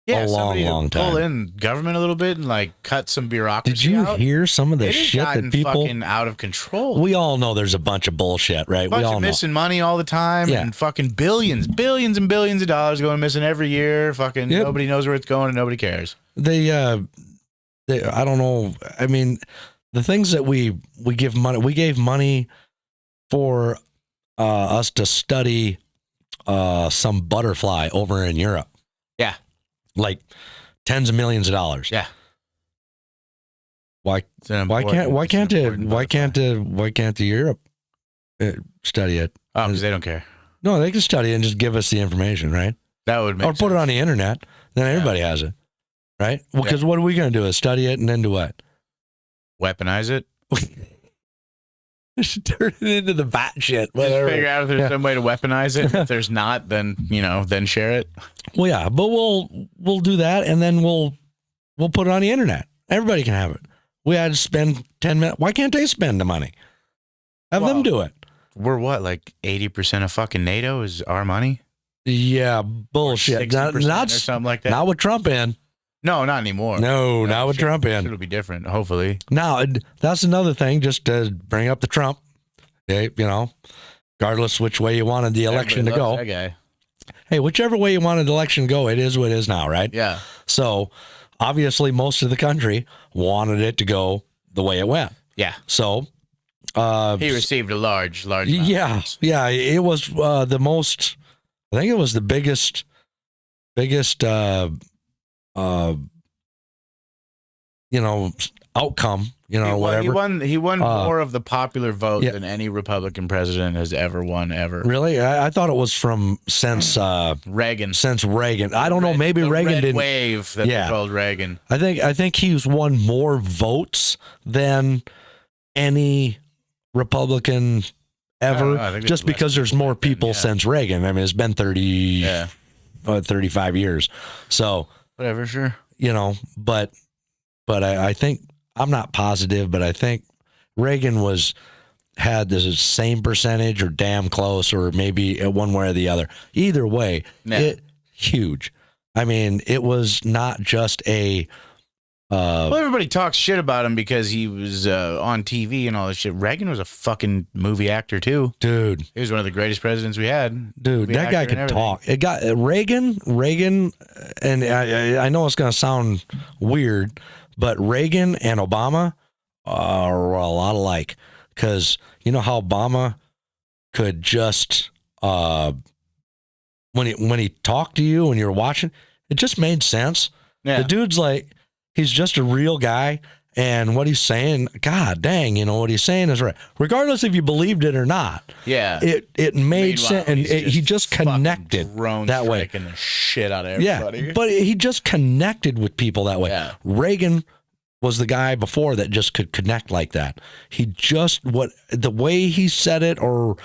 a long time. Pull in government a little bit and like cut some bureaucracy. Did you out. hear some of the shit that people fucking out of control? We all know there's a bunch of bullshit, right? We all know. Missing money all the time, and fucking billions and billions of dollars going missing every year. Fucking nobody knows where it's going and nobody cares. They I don't know. I mean, the things that we give money, we gave money for us to study some butterfly over in Europe. Yeah. Like tens of millions of dollars. Yeah. Why can't the Europe study it? Oh, because they don't care. No, they can study it and just give us the information, right? That would make sense. Or put it on the internet. Then everybody has it, right? Well, because what are we going to do? Is study it and then do what? Weaponize it. Just turn it into the bat shit. Whatever. Just figure out if there's some way to weaponize it. If there's not, then then share it. Well, yeah, but we'll do that, and then we'll put it on the internet. Everybody can have it. We had to spend 10 minutes. Why can't they spend the money? Have them do it. We're what, like 80% of fucking NATO is our money? Yeah, bullshit. Not or something like that. Not with Trump in. No, not anymore. No, not with Trump in. It'll be different, hopefully. Now, that's another thing, just to bring up the Trump. Okay, regardless which way you wanted the election to go. That guy. Hey, whichever way you wanted the election to go, it is what it is now, right? Yeah. So, obviously, most of the country wanted it to go the way it went. Yeah. So, he received a large. Yeah. It was the most. I think it was the biggest. Outcome. He won more of the popular vote than any Republican president has ever won ever. Really? I thought it was since Reagan. Since Reagan. I don't know. Maybe Reagan didn't. Wave that they called Reagan. I think he's won more votes than any Republican ever, just because there's more people since Reagan. I mean, it's been 35 years. So whatever, sure. But I think, I'm not positive, but I think Reagan had the same percentage or damn close, or maybe one way or the other. Either way, huge. I mean, it was not just a. Well, everybody talks shit about him because he was on TV and all this shit. Reagan was a fucking movie actor too, dude. He was one of the greatest presidents we had, dude. That guy could talk. It got Reagan, and I know it's gonna sound weird, but Reagan and Obama are a lot alike, because you know how Obama could just when he talked to you and you're watching, it just made sense. Yeah. The dude's like, he's just a real guy, and what he's saying, god dang, what he's saying is right, regardless if you believed it or not. Yeah, it made sense, and he just connected that way. The shit out of everybody. Yeah, but he just connected with people that way. Yeah. Reagan was the guy before that just could connect like that. He just, the way he said it, or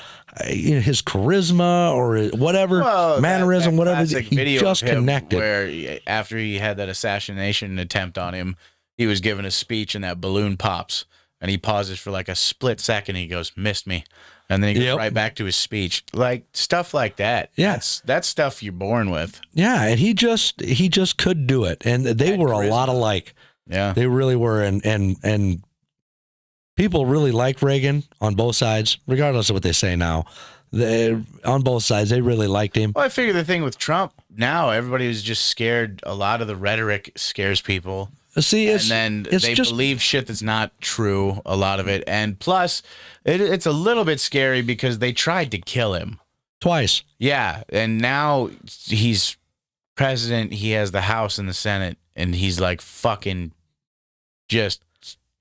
his charisma, or whatever mannerism, that whatever, he just connected. Where after he had that assassination attempt on him, he was giving a speech and that balloon pops, and he pauses for like a split second. He goes, "Missed me," and then he goes right back to his speech. Like stuff like that. Yeah, that's stuff you're born with. Yeah, and he just could do it, and they were charisma. A lot alike. Yeah, they really were, and people really like Reagan on both sides, regardless of what they say now. On both sides, they really liked him. Well, I figure the thing with Trump now, everybody was just scared. A lot of the rhetoric scares people. See, and then they believe shit that's not true. A lot of it, and plus, it's a little bit scary because they tried to kill him twice. Yeah, and now he's president. He has the House and the Senate, and he's like fucking just.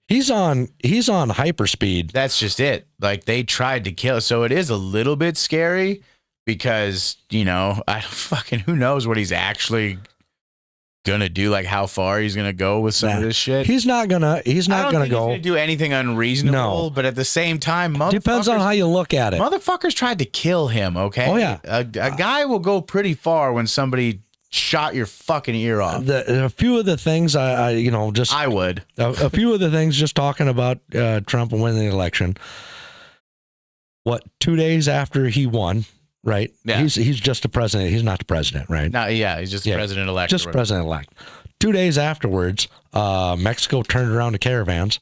He's on hyperspeed. That's just it. Like, they tried to kill. So it is a little bit scary because, who knows what he's actually gonna do, like how far he's gonna go with some of this shit. He's not gonna go. He's gonna do anything unreasonable. No. But at the same time, depends on how you look at it. Motherfuckers tried to kill him. Okay. Oh yeah. A guy will go pretty far when somebody shot your fucking ear off. A few of the things I would. A few of the things, just talking about Trump and winning the election. 2 days after he won, right? Yeah. He's just a president. He's not the president, right? No, yeah, he's just president-elect. Just president-elect. 2 days afterwards, Mexico turned around the caravans.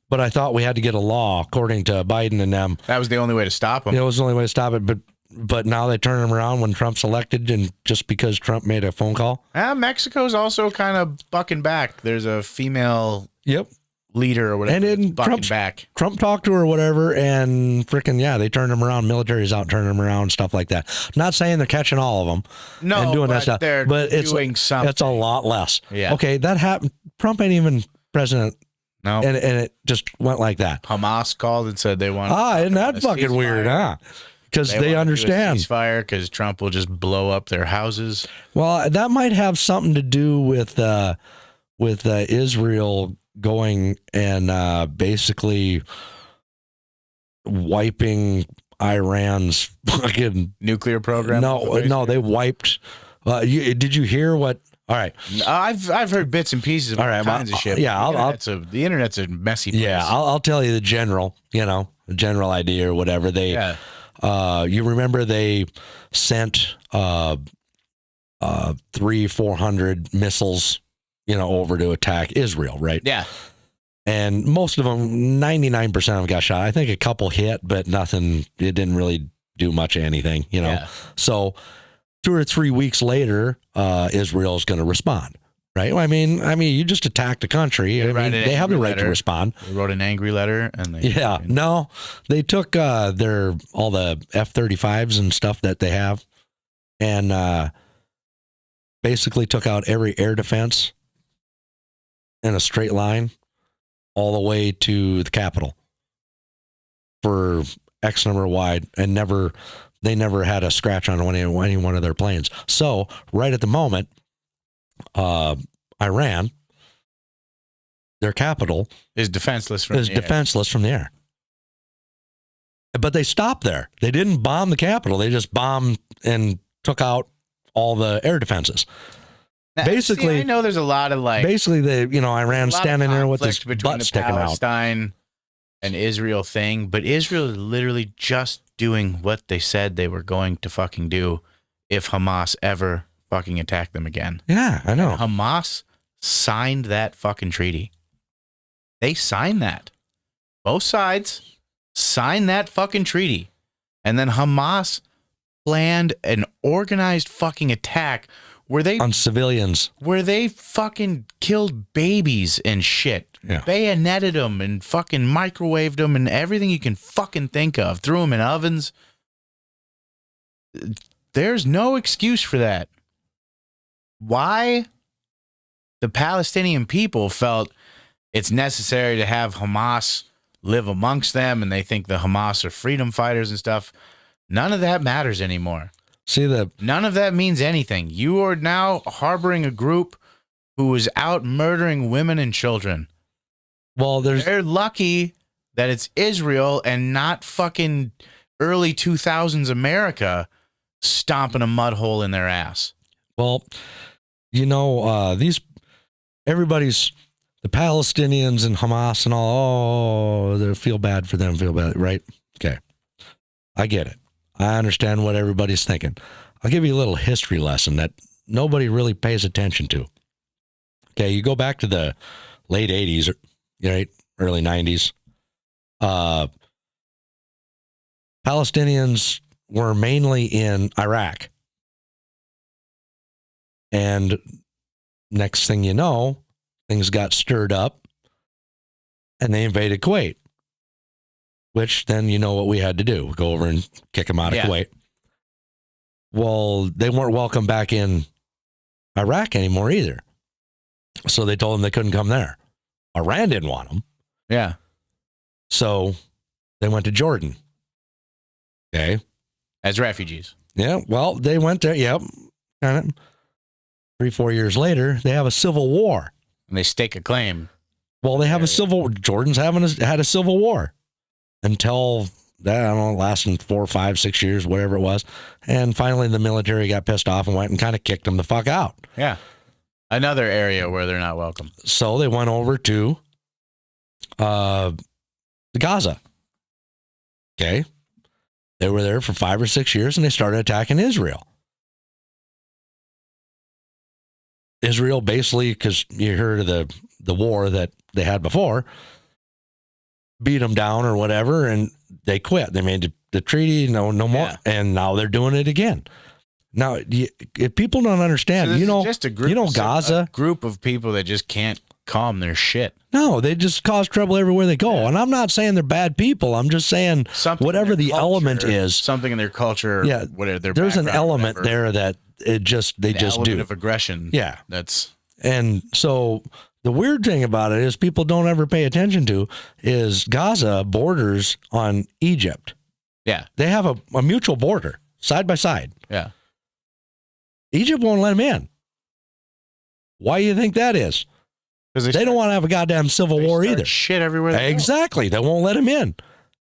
But I thought we had to get a law, according to Biden and them. That was the only way to stop them. It was the only way to stop it, but now they turn them around when Trump's elected, and just because Trump made a phone call. Mexico's also kind of bucking back. There's a female leader or whatever, and then bucking back. Trump talked to her or whatever, and freaking they turned them around. Military's out turning them around, stuff like that. Not saying they're catching all of them, and doing that stuff, but doing something. It's a lot less. Yeah. Okay, that happened. Trump ain't even president. No. And it just went like that. Hamas called and said they want. Isn't that fucking weird, huh? Because they understand ceasefire because Trump will just blow up their houses. Well, that might have something to do with Israel going and basically wiping Iran's fucking nuclear program. No, they wiped. Did you hear what? All right, I've heard bits and pieces of all kinds of shit. Yeah, the internet's a messy place. Yeah, I'll tell you the general idea or whatever. You remember they sent 300-400 missiles, over to attack Israel, right? Yeah. And most of them, 99% of them got shot. I think a couple hit, but nothing. It didn't really do much of anything, Yeah. So 2 or 3 weeks later, Israel's going to respond, right? I mean, you just attacked a country. They have the right to respond. They wrote an angry letter, and they took all the F-35s and stuff that they have, and basically took out every air defense in a straight line all the way to the Capitol for X number wide, and they never had a scratch on any one of their planes. So right at the moment, Iran, their capital, is defenseless from the air. But they stopped there. They didn't bomb the capital. They just bombed and took out all the air defenses. Now, basically, I know there's a lot of Iran standing there with his butt sticking out. Palestine and Israel thing, but Israel is literally just doing what they said they were going to fucking do if Hamas ever fucking attacked them again. Yeah, I know. And Hamas signed that fucking treaty. They signed that. Both sides signed that fucking treaty. And then Hamas planned an organized fucking attack on civilians, where they fucking killed babies and shit, bayoneted them and fucking microwaved them and everything you can fucking think of, threw them in ovens. There's no excuse for that. Why the Palestinian people felt it's necessary to have Hamas live amongst them, and they think the Hamas are freedom fighters and stuff. None of that matters anymore. None of that means anything. You are now harboring a group who is out murdering women and children. Well, they're lucky that it's Israel and not fucking early 2000s America stomping a mud hole in their ass. Well, everybody's the Palestinians and Hamas and all. They feel bad for them. Feel bad, right? Okay, I get it. I understand what everybody's thinking. I'll give you a little history lesson that nobody really pays attention to. Okay, you go back to the late 80s, right? Early 90s. Palestinians were mainly in Iraq. And next thing you know, things got stirred up and they invaded Kuwait. Which then you know what we had to do. Go over and kick them out of Kuwait. Well, they weren't welcome back in Iraq anymore either. So they told them they couldn't come there. Iran didn't want them. Yeah. So they went to Jordan. Okay. As refugees. Yeah. Well, they went there. Yep. Kind of. 3-4 years later, they have a civil war. And they stake a claim. Well, they have Jordan's had a civil war. Until that, I don't know, lasting 4, 5, 6 years, whatever it was. And finally the military got pissed off and went and kind of kicked them the fuck out. Yeah. Another area where they're not welcome. So they went over to Gaza. Okay. They were there for 5 or 6 years, and they started attacking Israel. Israel basically, because you heard of the war that they had before, beat them down or whatever, and they quit. They made the treaty, no more, and now they're doing it again. Now, if people don't understand, so just a group, Gaza, a group of people that just can't calm their shit. No, they just cause trouble everywhere they go. Yeah. And I'm not saying they're bad people. I'm just saying something whatever the element is, something in their culture. Yeah, whatever there's an element there that they just do of aggression. Yeah, and so the weird thing about it is people don't ever pay attention to is Gaza borders on Egypt. Yeah, they have a mutual border side by side. Yeah, Egypt won't let them in. Why do you think that is? Because they don't want to have a goddamn civil war either. Shit everywhere. Exactly. They won't let them in.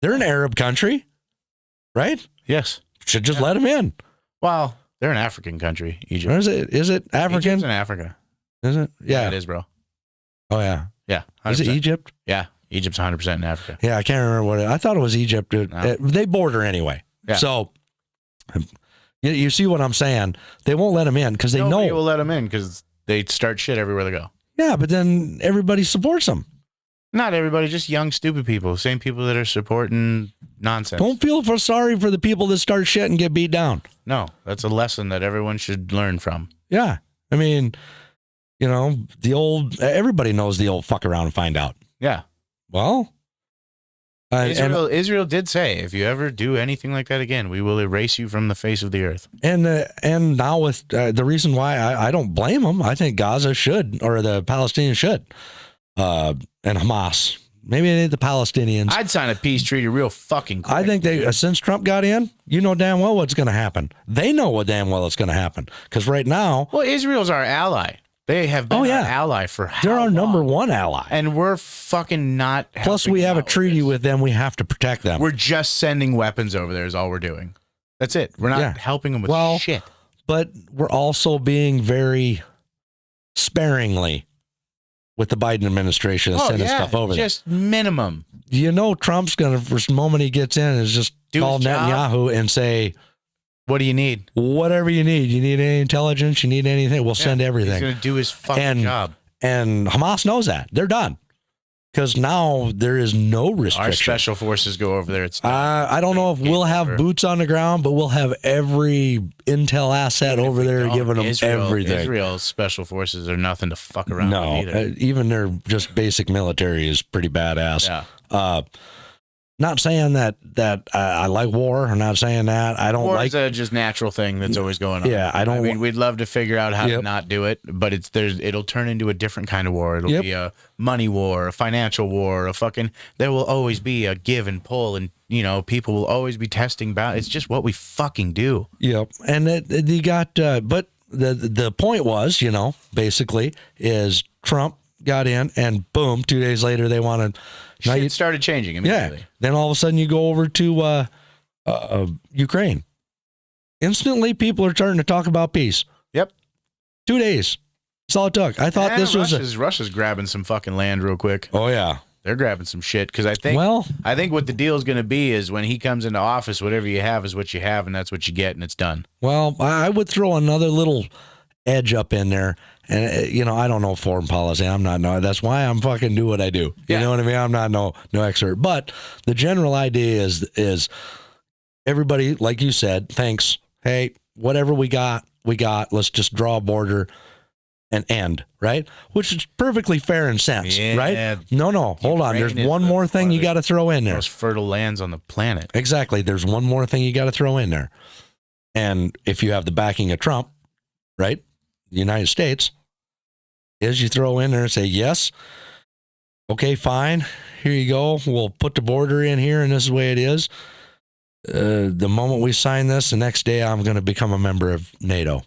They're an Arab country, right? Yes. Should just let them in. Well, they're an African country, Egypt. Or is it African? Egypt's in Africa. Is it? Yeah. It is, bro. Oh, yeah. Yeah. 100%. Is it Egypt? Yeah. Egypt's 100% in Africa. Yeah, I can't remember what I thought it was Egypt. No. They border anyway. Yeah. So you see what I'm saying? They won't let them in because they know. Nobody will let them in because they start shit everywhere they go. Yeah, but then everybody supports them. Not everybody, just young, stupid people. Same people that are supporting nonsense. Don't feel sorry for the people that start shit and get beat down. No, that's a lesson that everyone should learn from. Yeah. I mean, everybody knows the old fuck around and find out. Yeah. Well, Israel did say, if you ever do anything like that again, we will erase you from the face of the earth. And now with the reason why I don't blame them, I think Gaza should, or the Palestinians should, and Hamas. Maybe it ain't the Palestinians. I'd sign a peace treaty real fucking quick. I think since Trump got in, you know damn well what's going to happen. They know what damn well it's going to happen. Because right now... Well, Israel's our ally. They have been our ally for how They're our long? number one ally. And we're fucking not Plus, we have a treaty with them. We have to protect them. We're just sending weapons over there is all we're doing. That's it. We're not helping them with shit. But we're also being very sparingly with the Biden administration and sending stuff over there. Just minimum. Trump's going to, first moment he gets in, is just call Netanyahu and say... What do you need? Whatever you need. You need any intelligence? You need anything? We'll send everything. He's going to do his fucking job. And Hamas knows that. They're done. Because now there is no restriction. Our special forces go over there. It's I don't know if we'll have boots on the ground, but we'll have every intel asset over there giving them everything. Israel's special forces are nothing to fuck around with either. Even their just basic military is pretty badass. Yeah. Not saying that I like war. I'm not saying that. I don't like... War's a just natural thing that's always going on. Yeah, I mean, we'd love to figure out how to not do it, but it'll turn into a different kind of war. It'll be a money war, a financial war, there will always be a give and pull, and people will always be testing it's just what we fucking do. Yep. And you got, but the point was, basically is Trump got in and boom, 2 days later they wanted... Shit started changing immediately. Yeah. Then all of a sudden you go over to Ukraine. Instantly, people are starting to talk about peace. Yep. 2 days. That's all it took. I thought Russia's grabbing some fucking land real quick. Oh, yeah. They're grabbing some shit because I think what the deal is going to be is when he comes into office, whatever you have is what you have, and that's what you get, and it's done. Well, I would throw another little edge up in there. And, I don't know foreign policy. That's why I'm fucking do what I do. You know what I mean? I'm not no expert. But the general idea is everybody, like you said, thanks. Hey, whatever we got. Let's just draw a border and end, right? Which is perfectly fair in sense, right? No, hold on. There's one more thing you got to throw in there. Most fertile lands on the planet. Exactly. There's one more thing you got to throw in there. And if you have the backing of Trump, right? The United States, is you throw in there and say, yes, okay, fine, here you go. We'll put the border in here, and this is the way it is. The moment we sign this, the next day I'm going to become a member of NATO.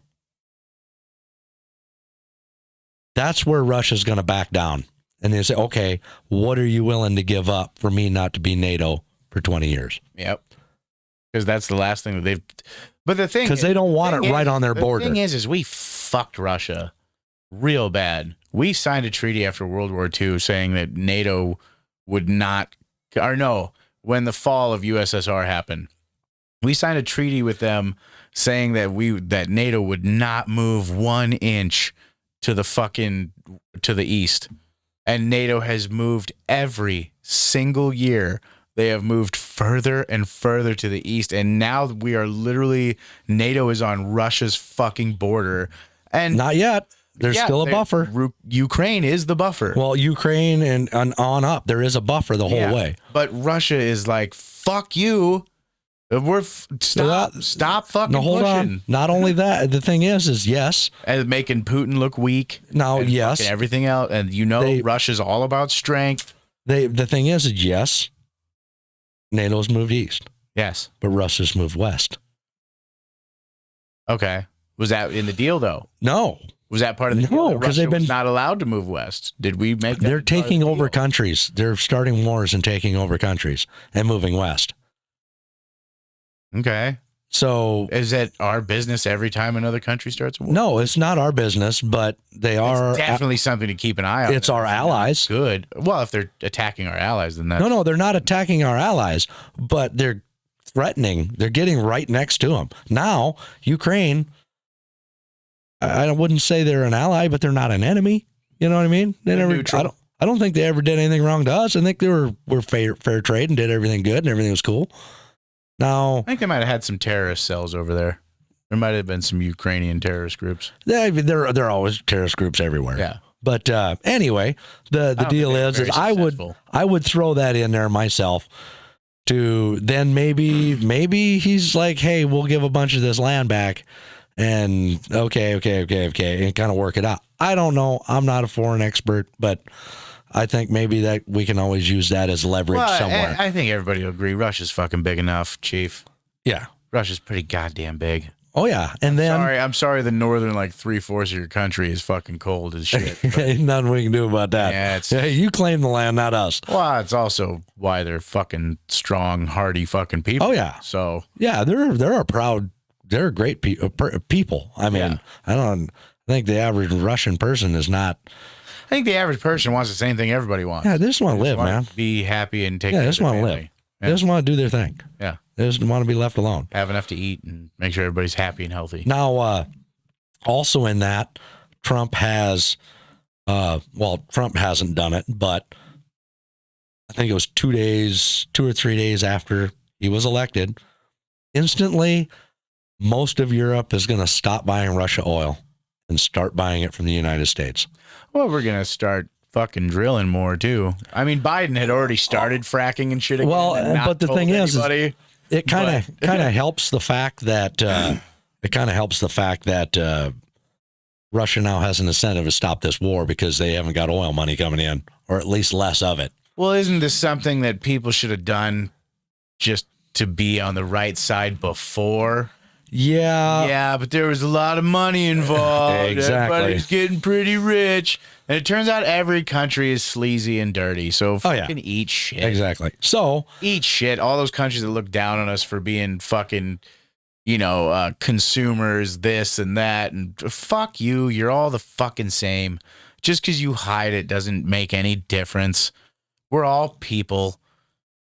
That's where Russia's going to back down. And they say, okay, what are you willing to give up for me not to be NATO for 20 years? Yep. Because that's the last thing that they've... But the thing... Because they don't want it right on their border. The thing is we fucked Russia real bad. We signed a treaty after World War II saying that NATO would not... Or no, when the fall of USSR happened, We signed a treaty with them saying that NATO would not move 1 inch to the east. And NATO has moved every single year. They have moved further and further to the east. And now we are NATO is on Russia's fucking border. And not yet. There's still a buffer. Ukraine is the buffer. Well, Ukraine and on up, there is a buffer the whole way. But Russia is like, fuck you. Stop fucking hold pushing. On. Not only that, the thing is yes. And making Putin look weak. Now, yes. Everything else. And Russia's all about strength. The thing is yes, NATO's moved east. Yes. But Russia's moved west. Okay. Was that in the deal, though? No. Was that part of the deal? No, because they've been not allowed to move west. Did we make that? They're taking over countries. They're starting wars and taking over countries and moving west. Okay. So is it our business every time another country starts a war? No, it's not our business, but it's definitely something to keep an eye on. It's our allies. Good. Well, if they're attacking our allies, then that's... No, they're not attacking our allies, but they're threatening. They're getting right next to them. Now, Ukraine, I wouldn't say they're an ally, but they're not an enemy. You know what I mean? I don't think they ever did anything wrong to us. I think they were fair trade and did everything good and everything was cool. Now, I think they might have had some terrorist cells over there. There might have been some Ukrainian terrorist groups. There are always terrorist groups everywhere. Yeah. But anyway, the deal is I would throw that in there myself to then maybe he's like, hey, we'll give a bunch of this land back and okay, and kind of work it out. I don't know. I'm not a foreign expert, but I think maybe that we can always use that as leverage somewhere. I think everybody will agree Russia's fucking big enough, Chief. Yeah. Russia's pretty goddamn big. Oh, yeah. And I'm sorry the northern, 3/4 of your country is fucking cold as shit. Ain't nothing we can do about that. Yeah, you claim the land, not us. Well, it's also why they're fucking strong, hardy fucking people. Oh, yeah. So. Yeah, they're great people. I mean, I think the average Russian person is not. I think the average person wants the same thing everybody wants. Yeah, they just want to live, man. Be happy and take care of their family. They just want to live. Yeah. They just want to do their thing. Yeah. They just want to be left alone. Have enough to eat and make sure everybody's happy and healthy. Now, also in that, Trump has, Trump hasn't done it, but I think it was 2 or 3 days after he was elected, instantly, most of Europe is going to stop buying Russia oil and start buying it from the United States. Well, we're going to start fucking drilling more too. I mean, Biden had already started fracking and shit again. Well, but the thing is it kind of helps the fact that Russia now has an incentive to stop this war because they haven't got oil money coming in, or at least less of it. Well, isn't this something that people should have done just to be on the right side before? Yeah, but there was a lot of money involved. Exactly. Everybody's getting pretty rich. And it turns out every country is sleazy and dirty. So fucking eat shit. Exactly. So eat shit. All those countries that look down on us for being fucking, consumers, this and that. And fuck you. You're all the fucking same. Just because you hide it doesn't make any difference. We're all people.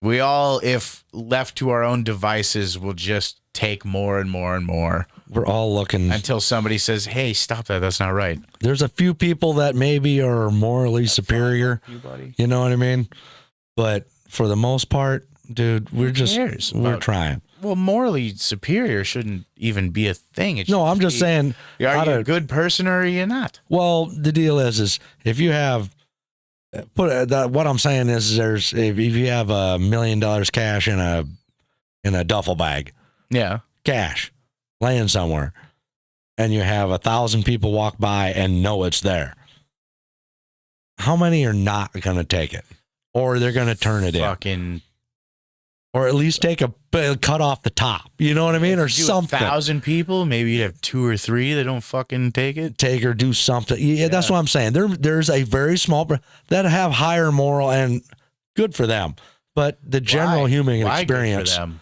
We all, if left to our own devices, will just take more and more and more. We're all looking until somebody says, hey, stop that. That's not right. There's a few people that maybe are morally superior. You know what I mean? But for the most part, dude, we're trying. Well, morally superior shouldn't even be a thing. I'm just saying. Are you a good person or are you not? Well, the deal is if you have, what I'm saying is if you have $1 million cash in a duffel bag. Yeah. Cash laying somewhere, and you have 1,000 people walk by and know it's there. How many are not going to take it? Or they're going to turn it in? Or at least take cut off the top. You know what I mean? Or something. 1,000 people, maybe you'd have 2 or 3 that don't fucking take it. Take or do something. Yeah, that's what I'm saying. There's a very small that have higher moral, and good for them. But the general human experience. Good for them?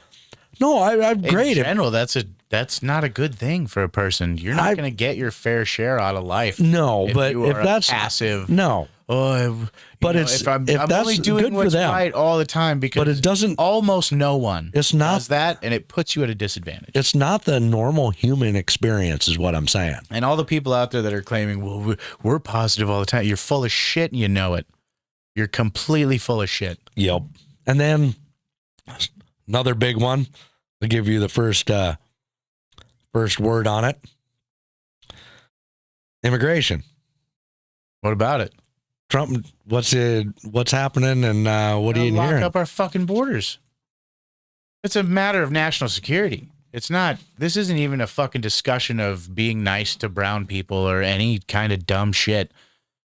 No, I'm great. In general, that's not a good thing for a person. You're not going to get your fair share out of life. No, but if that's passive. No. but I'm only doing good what's for them. right all the time because but it doesn't. Almost no one. It's not does that, and it puts you at a disadvantage. It's not the normal human experience, is what I'm saying. And all the people out there that are claiming, well, we're positive all the time. You're full of shit, and you know it. You're completely full of shit. Yep. And then another big one. I'll give you the first word on it. Immigration. What about it? Trump, what's happening, and what are you hearing? Lock up our fucking borders. It's a matter of national security. It's not. This isn't even a fucking discussion of being nice to brown people or any kind of dumb shit.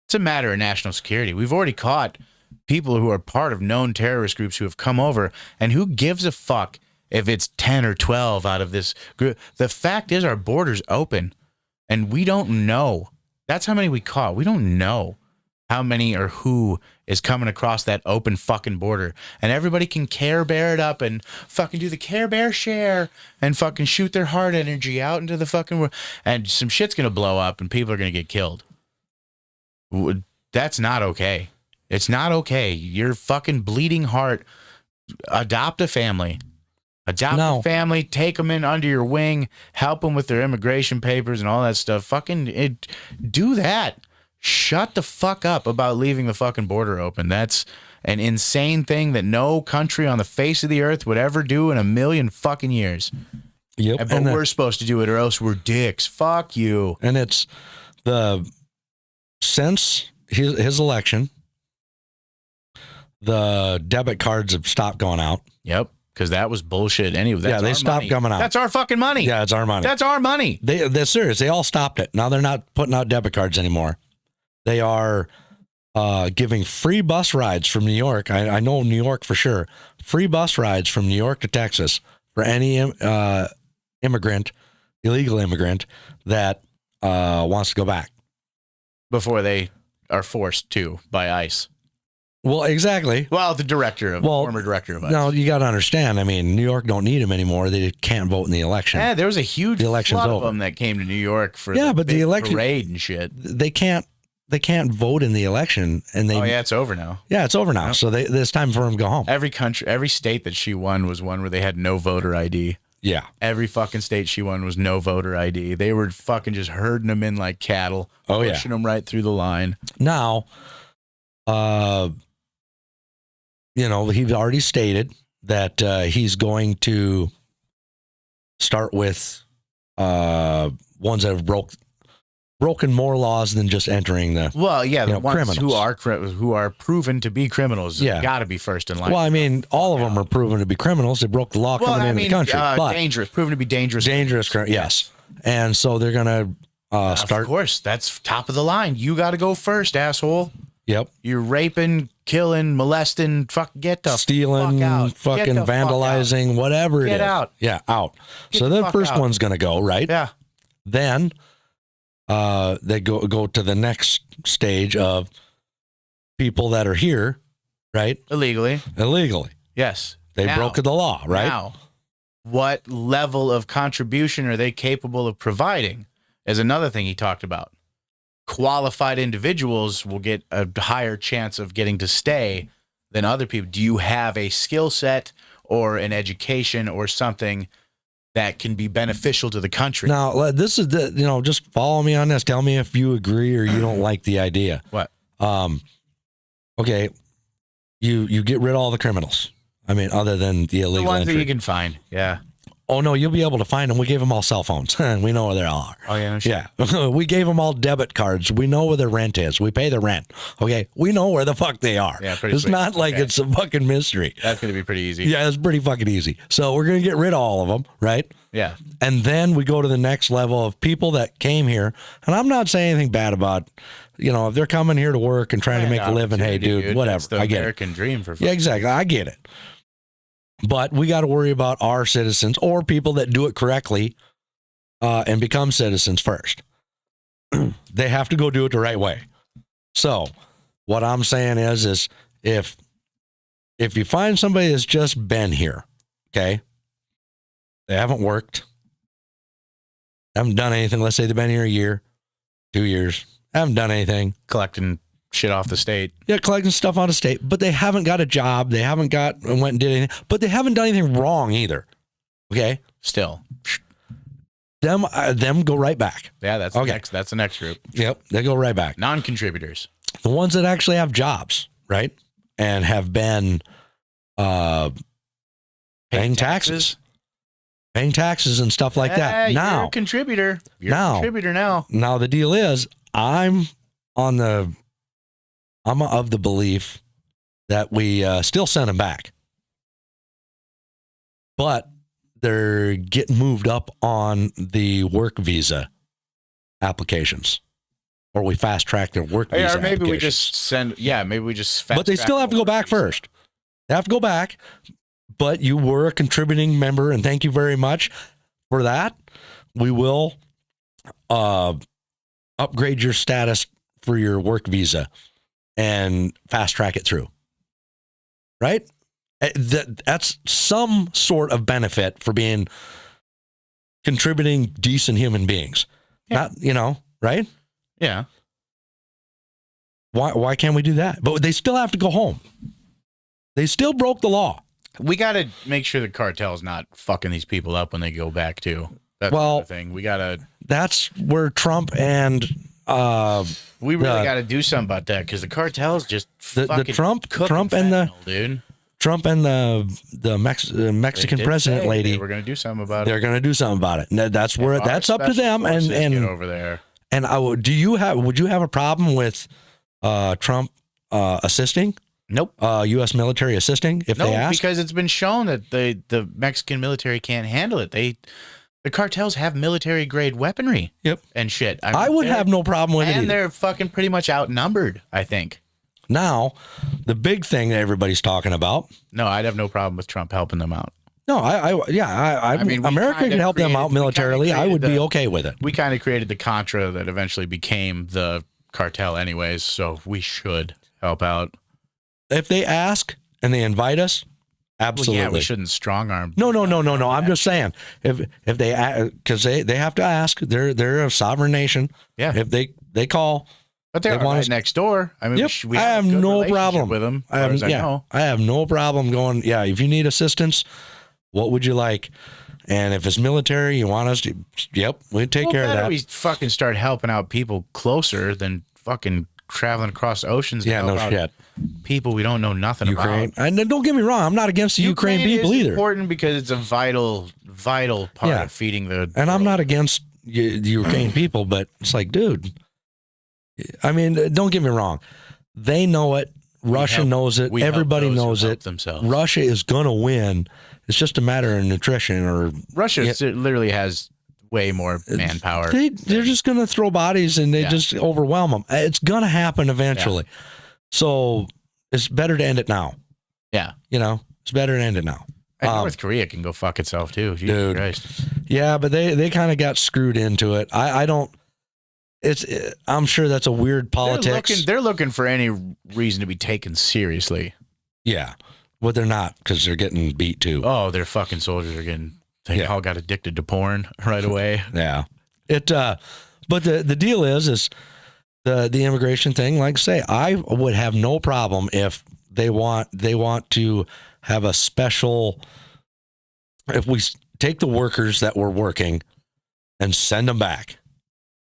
It's a matter of national security. We've already caught people who are part of known terrorist groups who have come over, and who gives a fuck if it's 10 or 12 out of this group? The fact is our border's open, and we don't know. That's how many we caught. We don't know how many or who is coming across that open fucking border. And everybody can Care Bear it up and fucking do the Care Bear share and fucking shoot their heart energy out into the fucking world. And some shit's going to blow up and people are going to get killed. That's not okay. It's not okay. Your fucking bleeding heart. Adopt a family. A family, take them in under your wing, help them with their immigration papers and all that stuff. Do that. Shut the fuck up about leaving the fucking border open. That's an insane thing that no country on the face of the earth would ever do in a million fucking years. Yep. But we're supposed to do it or else we're dicks. Fuck you. And it's since his election, the debit cards have stopped going out. Yep. Because that was bullshit anyway. They stopped coming out. That's our fucking money. Yeah, it's our money. That's our money. They're serious. They all stopped it. Now they're not putting out debit cards anymore. They are giving free bus rides from New York. I know New York for sure. Free bus rides from New York to Texas for any illegal immigrant that wants to go back. Before they are forced to by ICE. Well, exactly. Well, the former director of ICE. No, you got to understand. I mean, New York don't need him anymore. They can't vote in the election. Yeah, there was a huge flood of them that came to New York for the election parade and shit. They can't vote in the election, and it's over now. Yeah, it's over now. Yep. So it's time for them to go home. Every state that she won was one where they had no voter ID. Yeah. Every fucking state she won was no voter ID. They were fucking just herding them in like cattle, pushing them right through the line. Now, he's already stated that he's going to start with ones that have broken more laws than just entering the the ones criminals. who are proven to be criminals. Got to be first in line. Well, I mean, all of them are proven to be criminals. They broke the law coming into the country. Proven to be dangerous. Yes. And so they're going to start. Of course, that's top of the line. You got to go first, asshole. Yep. You're raping, killing, molesting, stealing, fucking vandalizing, whatever it is. Get out. Yeah, out. So the first one's going to go, right? Yeah. Then they go to the next stage of people that are here, right? Illegally. Yes. They broke the law, right? Now, what level of contribution are they capable of providing is another thing he talked about. Qualified individuals will get a higher chance of getting to stay than other people. Do you have a skill set or an education or something that can be beneficial to the country? Now, this is just follow me on this. Tell me if you agree or you don't like the idea. What? Okay, you get rid of all the criminals. I mean, other than the illegal ones entry. that you can find. Yeah. Oh, no, you'll be able to find them. We gave them all cell phones. We know where they all are. Oh, yeah? No shit. Yeah. We gave them all debit cards. We know where their rent is. We pay the rent. Okay. We know where the fuck they are. Yeah, it's not like it's a fucking mystery. That's going to be pretty easy. Yeah, it's pretty fucking easy. So we're going to get rid of all of them, right? Yeah. And then we go to the next level of people that came here. And I'm not saying anything bad about, if they're coming here to work and trying to make a living, hey, dude, whatever. It's the I get American dream for Yeah, exactly. I get it. But we got to worry about our citizens or people that do it correctly and become citizens first. They have to go do it the right way. So what I'm saying is if you find somebody that's just been here, okay, they haven't worked, haven't done anything. Let's say they've been here a year, 2 years, haven't done anything. Collecting shit off the state. Yeah, collecting stuff out of state, but they haven't got a job. They haven't went and did anything, but they haven't done anything wrong either. Okay, Still, them go right back. yeah, that's Okay. That's the next group. Yep, they go right back. Non-contributors. The ones that actually have jobs, right, and have been paying taxes and stuff like that. Now, you're a contributor. You're now- a contributor now. now the deal is, I'm of the belief that we still send them back, but they're getting moved up on the work visa applications, or we fast track their work visa. Or maybe we applications. just send. Yeah, maybe we just. But they still have to go back first. They have to go back. But you were a contributing member, and thank you very much for that. We will upgrade your status for your work visa and fast track it through. Right? That's some sort of benefit for being contributing decent human beings. Yeah. Not, right? Yeah. Why can't we do that? But they still have to go home. They still broke the law. We got to make sure the cartel's not fucking these people up when they go back too. That's the thing. We got to. That's where Trump and we really got to do something about that because the cartel's just the Trump and the Mexican president lady. We're going to do something about it. They're going to do something about it. And that's where that's up to them. And get over there. And would you have a problem with Trump assisting? Nope. U.S. military assisting if they ask? Because it's been shown that the Mexican military can't handle it. The cartels have military grade weaponry. Yep. And shit. I would have no problem with it either. And they're fucking pretty much outnumbered, I think. Now, the big thing that everybody's talking about. No, I'd have no problem with Trump helping them out. No, I mean, America can help them out militarily. I would be okay with it. We kind of created the Contra that eventually became the cartel anyways, so we should help out. If they ask and they invite us, absolutely. Well, yeah, we shouldn't strong arm. No. I'm just saying, if they, because they have to ask. They're a sovereign nation. Yeah. If they call, but they're right next door. I mean, yep, we I have a good no problem with them. I have no problem going. Yeah, if you need assistance, what would you like? And if it's military, you want us to. Yep, we take care of that. We fucking start helping out people closer than fucking traveling across oceans. Yeah, no shit. People we don't know nothing Ukraine. about. And don't get me wrong, I'm not against the Ukraine people either. It's important because it's a vital part of feeding the. And I'm not against the Ukraine people, but it's like, dude. I mean, don't get me wrong. They know it. Russia knows it. Everybody knows it. Themselves. Russia is going to win. It's just a matter of nutrition. Or Russia literally has way more manpower. They're just going to throw bodies and they just overwhelm them. It's going to happen eventually. Yeah. So it's better to end it now. Yeah. It's better to end it now. And North Korea can go fuck itself too. Jesus dude. Christ. Yeah, but they kind of got screwed into it. I don't. I'm sure that's a weird politics. They're looking for any reason to be taken seriously. Yeah. Well, they're not because they're getting beat too. Oh, their fucking soldiers are getting. They all got addicted to porn right away. Yeah. But the deal is the immigration thing. Like I say, I would have no problem if they want to have a special. If we take the workers that were working and send them back.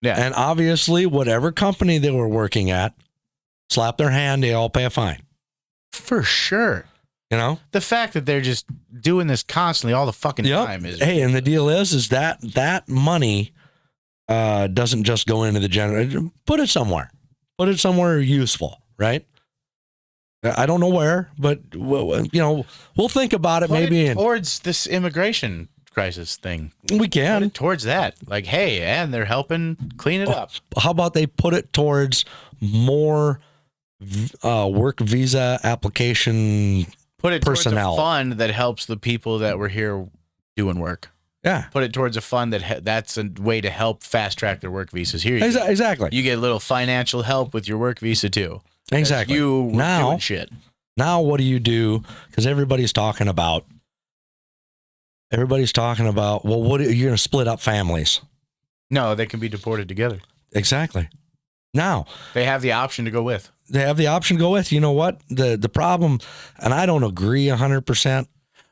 Yeah. And obviously, whatever company they were working at, slap their hand, they all pay a fine. For sure. The fact that they're just doing this constantly all the fucking time is. Hey, and the deal is that money doesn't just go into the general. Put it somewhere. Put it somewhere useful, right? I don't know where, but we'll think about it. Maybe towards this immigration crisis thing. We can. Put it towards that. Like, hey, and they're helping clean it up. How about they put it towards more work visa application put it personnel. Towards a fund that helps the people that were here doing work. Yeah. Put it towards a fund that's a way to help fast track their work visas. Here exactly. You get a little financial help with your work visa too. Exactly. You were doing shit. Now what do you do? Because everybody's talking about, well, what you're going to split up families. No, they can be deported together. Exactly. Now they have the option to go with. they have the option to go with. You know what? The problem, and I don't agree 100%.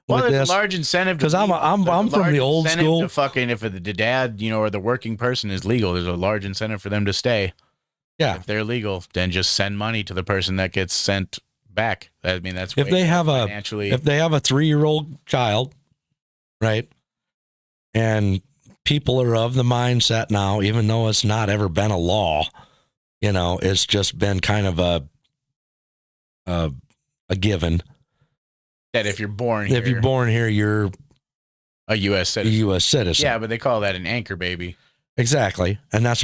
Well, with there's this, a large incentive because I'm from the old school. To fucking, if the dad, or the working person is legal, there's a large incentive for them to stay. Yeah, if they're legal, then just send money to the person that gets sent back. I mean, that's if they have a 3-year-old child, right? And people are of the mindset now, even though it's not ever been a law, it's just been kind of a given. That if you're born here, you're a U.S. citizen. U.S. citizen. Yeah, but they call that an anchor baby. Exactly, and that's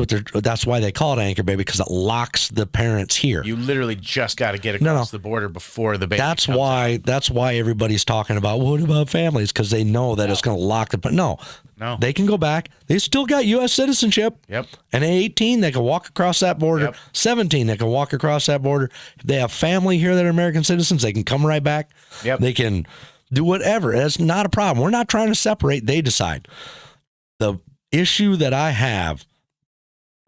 why they call it anchor baby, because it locks the parents here. You literally just got to get across the border before the baby. That's why everybody's talking about what about families, because they know that it's going to lock the. No, they can go back. They still got U.S. citizenship. Yep. And at 18, they can walk across that border. Yep. 17, they can walk across that border. If they have family here that are American citizens, they can come right back. Yep. They can do whatever. That's not a problem. We're not trying to separate. They decide. The issue that I have,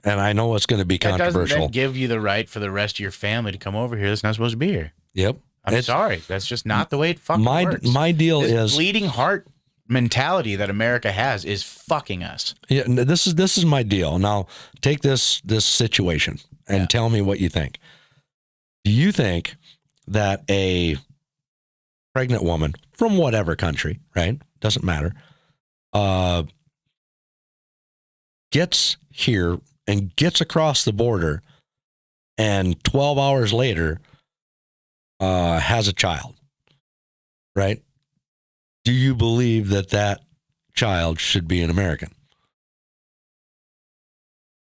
and I know it's going to be controversial. Doesn't that give you the right for the rest of your family to come over here that's not supposed to be here? Yep. I'm sorry. That's just not the way it fucking works. My deal this is bleeding heart mentality that America has is fucking us. Yeah, this is my deal. Now, take this situation and tell me what you think. Do you think that a pregnant woman from whatever country, right? Doesn't matter, gets here and gets across the border and 12 hours later has a child, right? Do you believe that child should be an American?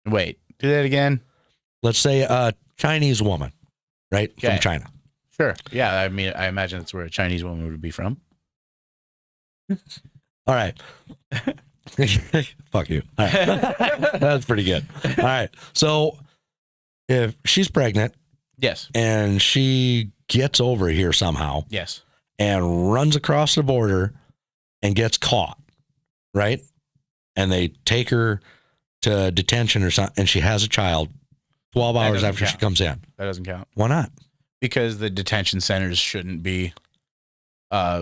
Wait, do that again. Let's say a Chinese woman, right? Okay. From China. Sure. Yeah, I mean, I imagine that's where a Chinese woman would be from. All right. Fuck you. All right. That's pretty good. All right. So if she's pregnant, yes, and she gets over here somehow, yes, and runs across the border and gets caught, right? And they take her to detention or something, and she has a child 12 hours after she comes in. That doesn't count. Why not? Because the detention centers shouldn't be,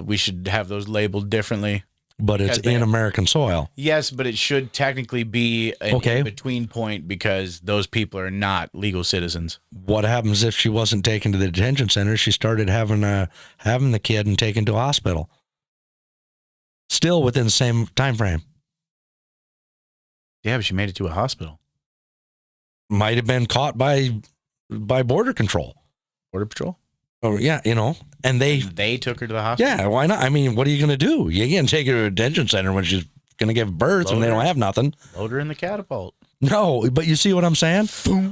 we should have those labeled differently. But it's in American soil. Yes, but it should technically be an in-between point because those people are not legal citizens. What happens if she wasn't taken to the detention center? She started having the kid and taken to a hospital. Still within the same time frame. Yeah, but she made it to a hospital. Might have been caught by border control. Border Patrol? Oh, yeah, and they took her to the hospital. Yeah, why not? I mean, what are you going to do? You can't take her to a detention center when she's going to give birth and they don't have nothing. Load her in the catapult. No, but you see what I'm saying?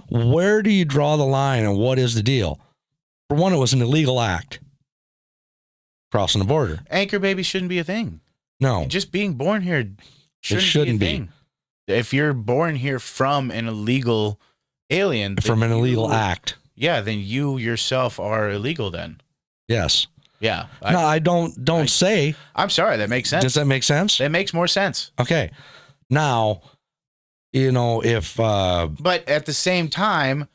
Where do you draw the line and what is the deal? For one, it was an illegal act. Crossing the border. Anchor baby shouldn't be a thing. No. Just being born here shouldn't be a thing. If you're born here from an illegal alien. From an illegal act. Yeah, then you yourself are illegal then. Yes. Yeah. I don't say. I'm sorry, that makes sense. Does that make sense? That makes more sense. Okay. Now, if... but at the same time,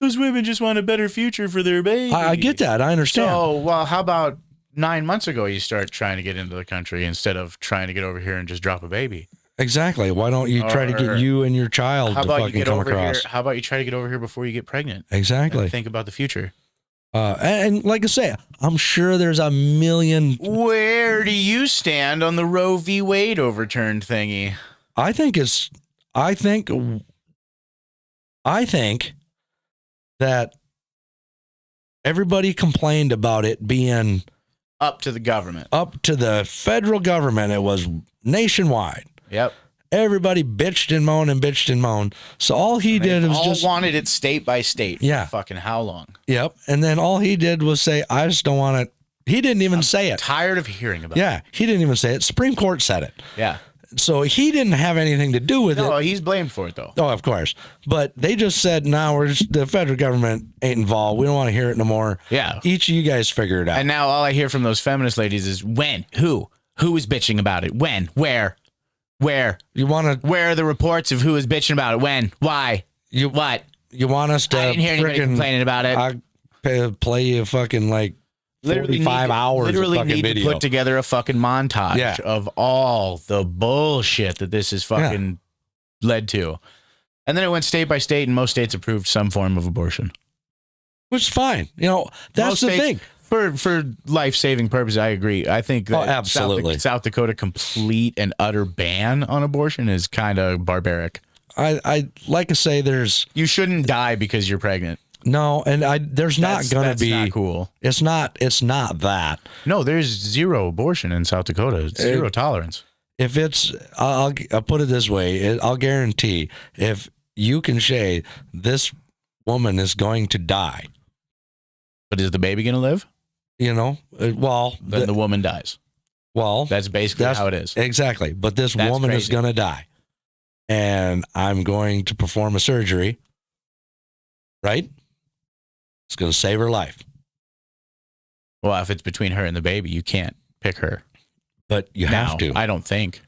those women just want a better future for their baby. I get that. I understand. So, well, how about 9 months ago you start trying to get into the country instead of trying to get over here and just drop a baby? Exactly. Why don't you try to get you and your child to fucking come across? How about you try to get over here before you get pregnant? Exactly. And think about the future. And like I say, I'm sure there's a million. Where do you stand on the Roe v. Wade overturned thingy? I think that everybody complained about it being up to the government, up to the federal government. It was nationwide. Yep. Everybody bitched and moaned. So all he did was just wanted it state by state. Yeah. For fucking how long? Yep. And then all he did was say, I just don't want it. He didn't even say it. Tired of hearing about it. Yeah. He didn't even say it. Supreme Court said it. Yeah. So he didn't have anything to do with it. No, he's blamed for it though. Oh, of course. But they just said, no, the federal government ain't involved. We don't want to hear it no more. Yeah. Each of you guys figure it out. And now all I hear from those feminist ladies is when, who is bitching about it? When, where you want to? Where are the reports of who is bitching about it? When, why, what? you want us to I didn't hear anybody complaining about it. I play you fucking like 45 hours literally of fucking need video. to put together a fucking montage of all the bullshit that this is fucking led to. And then it went state by state, and most states approved some form of abortion. Which is fine. You know, that's the thing. For life-saving purposes, I agree. I think that absolutely. South Dakota complete and utter ban on abortion is kind of barbaric. I like to say you shouldn't die because you're pregnant. No, and there's not going to be not cool. It's not that. No, there's zero abortion in South Dakota. Zero tolerance. If it's, I'll put it this way. I'll guarantee if you can say this woman is going to die. But is the baby going to live? You know, well, then the woman dies. Well, that's basically how it is. Exactly. But this woman is going to die. And I'm going to perform a surgery. Right? It's going to save her life. Well, if it's between her and the baby, you can't pick her. But you have to. I don't think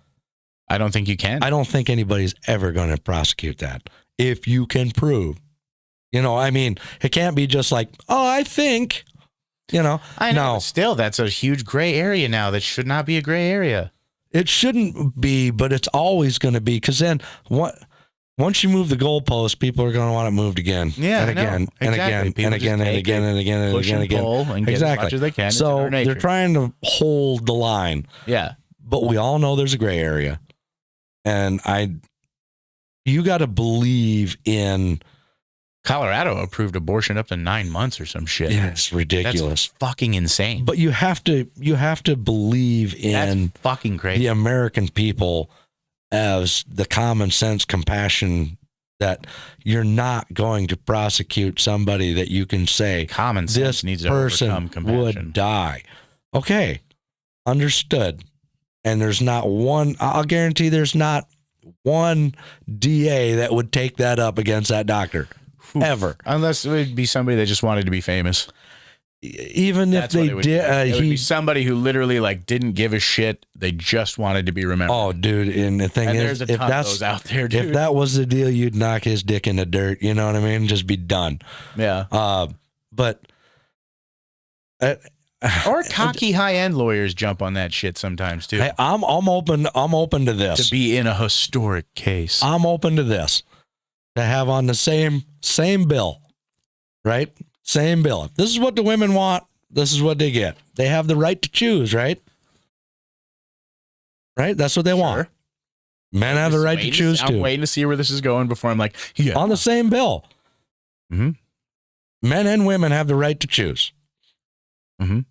you can. I don't think anybody's ever going to prosecute that. If you can prove. You know, I mean, it can't be just like, oh, I think, you know. I know. No. Still, that's a huge gray area now. That should not be a gray area. It shouldn't be, but it's always going to be. Because then once you move the goalpost, people are going to want it moved again. Yeah, and again, and again, and again, and again, and again, and again, and again. And get as much as they can. So they're trying to hold the line. Yeah. But we all know there's a gray area. And you got to believe in. Colorado approved abortion up to 9 months or some shit. Yeah, it's ridiculous. That's fucking insane. But you have to believe in that's fucking crazy. The American people as the common sense compassion that you're not going to prosecute somebody that you can say common sense this needs to person overcome compassion. Would die. Okay. Understood. And there's not one, I'll guarantee there's not one DA that would take that up against that doctor. Ever. Unless it would be somebody that just wanted to be famous. Even if they did, it would be somebody who literally like didn't give a shit. They just wanted to be remembered. Oh, dude! And the thing is, there's a ton of those out there, dude. If that was the deal, you'd knock his dick in the dirt. You know what I mean? Just be done. Yeah. But or cocky high-end lawyers jump on that shit sometimes too. Hey, I'm open. I'm open to this. To be in a historic case. I'm open to this. To have on the same bill, right? Same bill. If this is what the women want, this is what they get. They have the right to choose, right? Right? That's what they want. Men have the right to choose too. I'm waiting to see where this is going before I'm like, yeah. On the same bill. Mm-hmm. Men and women have the right to choose. Mm-hmm.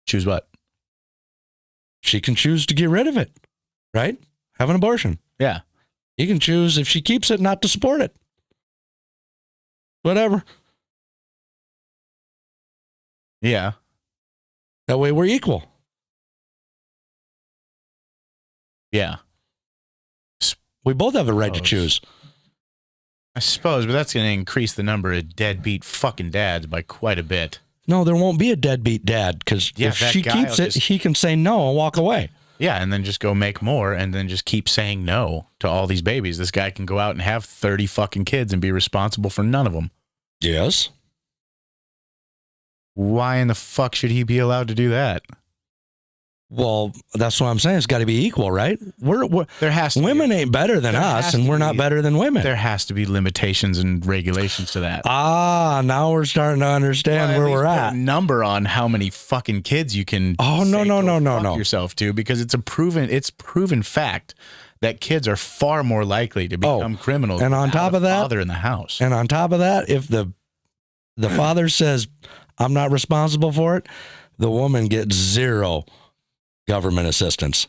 Choose what? She can choose to get rid of it, right? Have an abortion. Yeah. You can choose, if she keeps it, not to support it. Whatever. Yeah. That way we're equal. Yeah. We both have a right to choose. I suppose, but that's going to increase the number of deadbeat fucking dads by quite a bit. No, there won't be a deadbeat dad, because if she keeps it, he can say no and walk away. Yeah, and then just go make more and then just keep saying no to all these babies. This guy can go out and have 30 fucking kids and be responsible for none of them. Yes. Why in the fuck should he be allowed to do that? Well, that's what I'm saying. It's got to be equal, right? There has to women ain't better than us, and we're not better than women. There has to be limitations and regulations to that. Now we're starting to understand where we're at. Put a number on how many fucking kids you can. Oh no yourself to, because it's proven fact that kids are far more likely to become criminals. And on top of that, father in the house. And on top of that, if the father says, "I'm not responsible for it," the woman gets zero government assistance.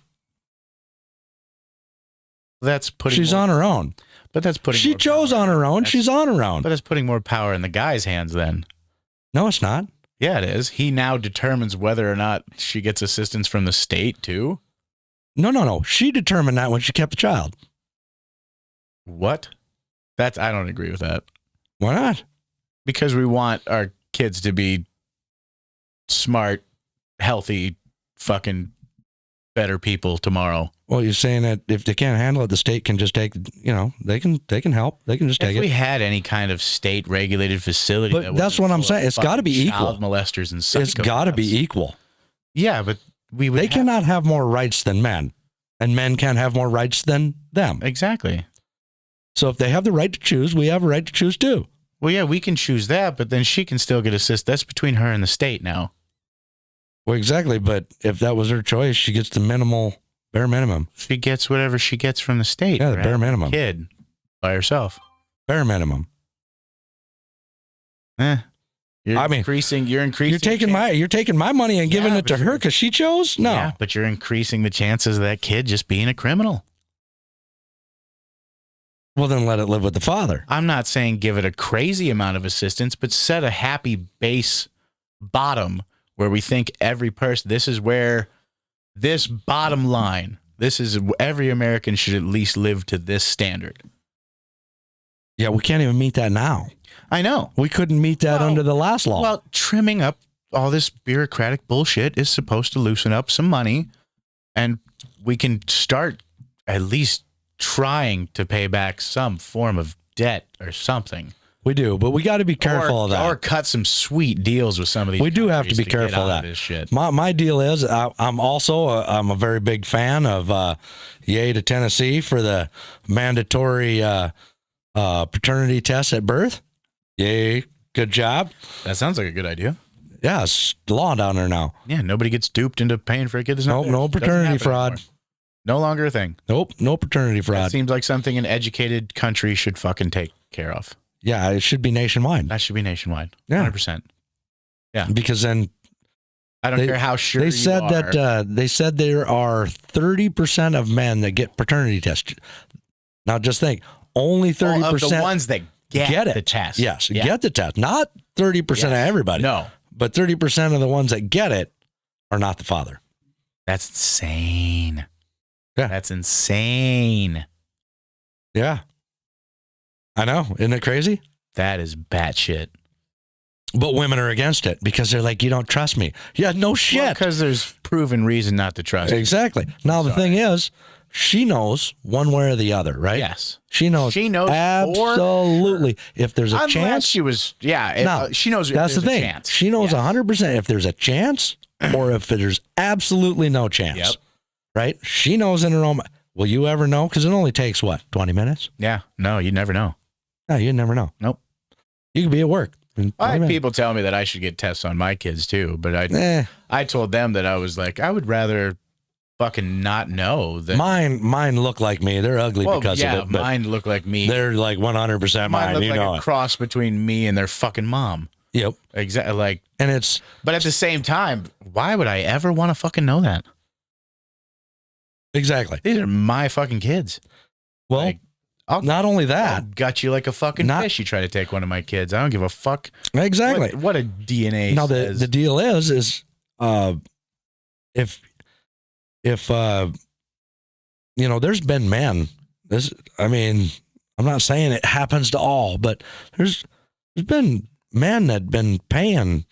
She's on her own. But that's putting. She chose on her own. She's on her own. But it's putting more power in the guy's hands then. No, it's not. Yeah, it is. He now determines whether or not she gets assistance from the state too. No. She determined that when she kept the child. What? I don't agree with that. Why not? Because we want our kids to be smart, healthy, fucking better people tomorrow. Well, you're saying that if they can't handle it, the state can just take, they can help. They can just take it. If we had any kind of state regulated facility, but that's what I'm saying. It's got to be equal. Child molesters and psychopaths. It's got to be equal. Yeah, but they cannot have more rights than men, and men can't have more rights than them. Exactly. So if they have the right to choose, we have a right to choose too. Well, yeah, we can choose that, but then she can still get assist. That's between her and the state now. Well, exactly. But if that was her choice, she gets the bare minimum. She gets whatever she gets from the state. Yeah, the bare minimum. Kid by herself. Bare minimum. You're increasing. You're taking my money and giving it to her because she chose. No, yeah, but you're increasing the chances of that kid just being a criminal. Well, then let it live with the father. I'm not saying give it a crazy amount of assistance, but set a happy base bottom where we think every person, this is where this bottom line, this is every American should at least live to this standard. Yeah, we can't even meet that now. I know. We couldn't meet that under the last law. Well, trimming up all this bureaucratic bullshit is supposed to loosen up some money, and we can start at least trying to pay back some form of debt or something. We do, but we got to be careful of that. Or cut some sweet deals with some of these. We do have to be careful of that. This shit. My deal is I'm a very big fan of yay to Tennessee for the mandatory paternity test at birth. Yay, good job. That sounds like a good idea. Yeah, it's law down there now. Yeah, nobody gets duped into paying for a kid. No paternity fraud. Anymore. No longer a thing. Nope, no paternity fraud. That seems like something an educated country should fucking take care of. Yeah, it should be nationwide. That should be nationwide. Yeah. 100%. Yeah. Because then I don't care how sure they said you are. that they said there are 30% of men that get paternity tests. Now just think, only 30% of the ones that get the test. Yes, get the test. Not 30% of everybody. No. But 30% of the ones that get it are not the father. That's insane. Yeah. That's insane. Yeah. I know. Isn't it crazy? That is batshit. But women are against it because they're like, you don't trust me. Yeah, no shit. Because there's proven reason not to trust. Exactly. Now, the thing is, she knows one way or the other, right? Yes. She knows. She knows. Absolutely. If there's a chance. She was, she knows. That's the thing. Chance. She knows 100% if there's a chance or if there's absolutely no chance. Yep. Right? She knows in her own. Will you ever know? Because it only takes, 20 minutes? Yeah. No, you never know. No, you never know. Nope. You could be at work. I had people tell me that I should get tests on my kids too, but I told them that I was like, I would rather fucking not know. That mine look like me. They're ugly because of it. But mine look like me. They're like 100% mine. Look you like know a cross between me and their fucking mom. Yep. Exactly. Like, and but at the same time, why would I ever want to fucking know that? Exactly. These are my fucking kids. Well, not only that. I'll gut you like a fucking fish. You try to take one of my kids. I don't give a fuck. Exactly. What a DNA now, says. the deal is if there's been men, I'm not saying it happens to all, but there's been men that been paying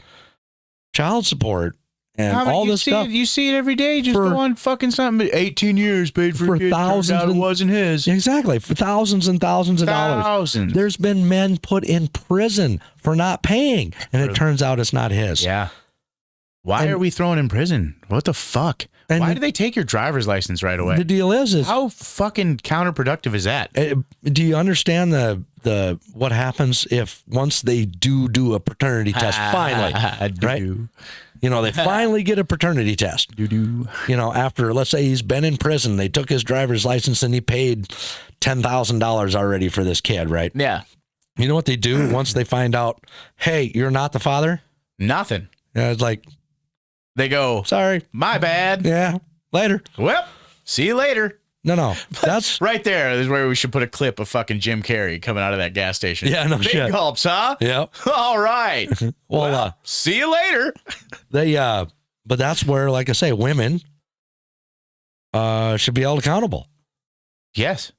child support and all this stuff. You see it every day. Just go on fucking something. 18 years paid for thousands. It wasn't his. Exactly. For thousands and thousands of dollars. There's been men put in prison for not paying. And it turns out it's not his. Yeah. Why are we thrown in prison? What the fuck? Why do they take your driver's license right away? The deal is how fucking counterproductive is that? Do you understand the what happens if once they do a paternity test finally, right? They finally get a paternity test. After, let's say he's been in prison, they took his driver's license and he paid $10,000 already for this kid, right? Yeah. You know what they do once they find out, hey, you're not the father? Nothing. Yeah, it's like, they go, sorry, my bad. Yeah, later. Well, see you later. No, that's right there is where we should put a clip of fucking Jim Carrey coming out of that gas station. Yeah, no Big shit. gulps, huh? Yep. All right. Well, see you later. But that's where, like I say, women should be held accountable. Yes.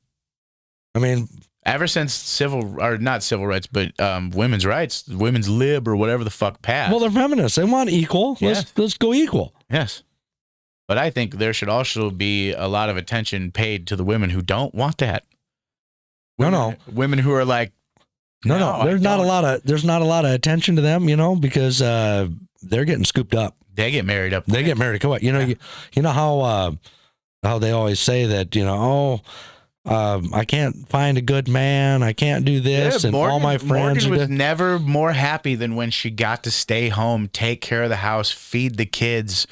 I mean, ever since not civil rights, but women's rights, women's lib or whatever the fuck passed. Well, they're feminists. They want equal. Yeah. Let's go equal. Yes. But I think there should also be a lot of attention paid to the women who don't want that. Women who are like, no. There's not a lot of attention to them, because they're getting scooped up. They get married up. They get married quick. You know how they always say that, I can't find a good man. I can't do this. Yeah, and all my friends Morgan was never more happy than when she got to stay home, take care of the house, feed the kids.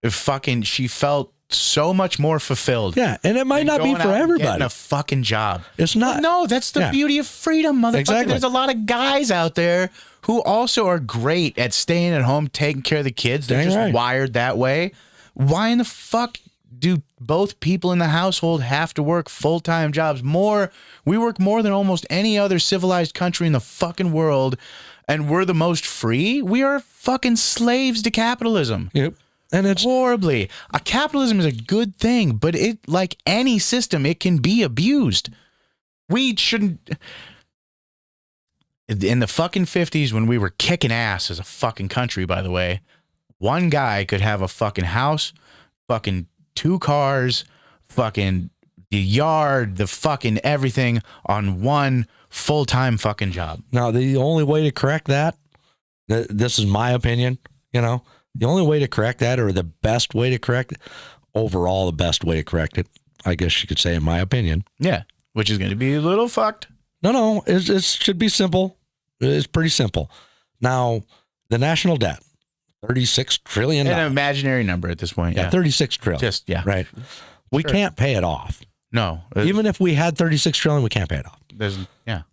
She felt so much more fulfilled. Yeah, and it might not be for everybody. Getting a fucking job. It's not. No, that's the beauty of freedom, motherfucker. Exactly. There's a lot of guys out there who also are great at staying at home, taking care of the kids. They're just wired that way. Why in the fuck do both people in the household have to work full-time jobs? We work more than almost any other civilized country in the fucking world, and we're the most free? We are fucking slaves to capitalism. Yep. And it's horribly. Capitalism is a good thing, but it, like any system, it can be abused. We shouldn't. In the fucking 50s, when we were kicking ass as a fucking country, by the way, one guy could have a fucking house, fucking 2 cars, fucking the yard, the fucking everything on one full-time fucking job. Now, the only way to correct that, this is my opinion, the only way to correct that, or the best way to correct it, overall the best way to correct it, I guess you could say, in my opinion. Yeah, which is going to be a little fucked. No, it should be simple. It's pretty simple. Now, the national debt, $36 trillion. An imaginary number at this point. Yeah, $36 trillion. Right. We can't pay it off. No. Even if we had $36 trillion, we can't pay it off.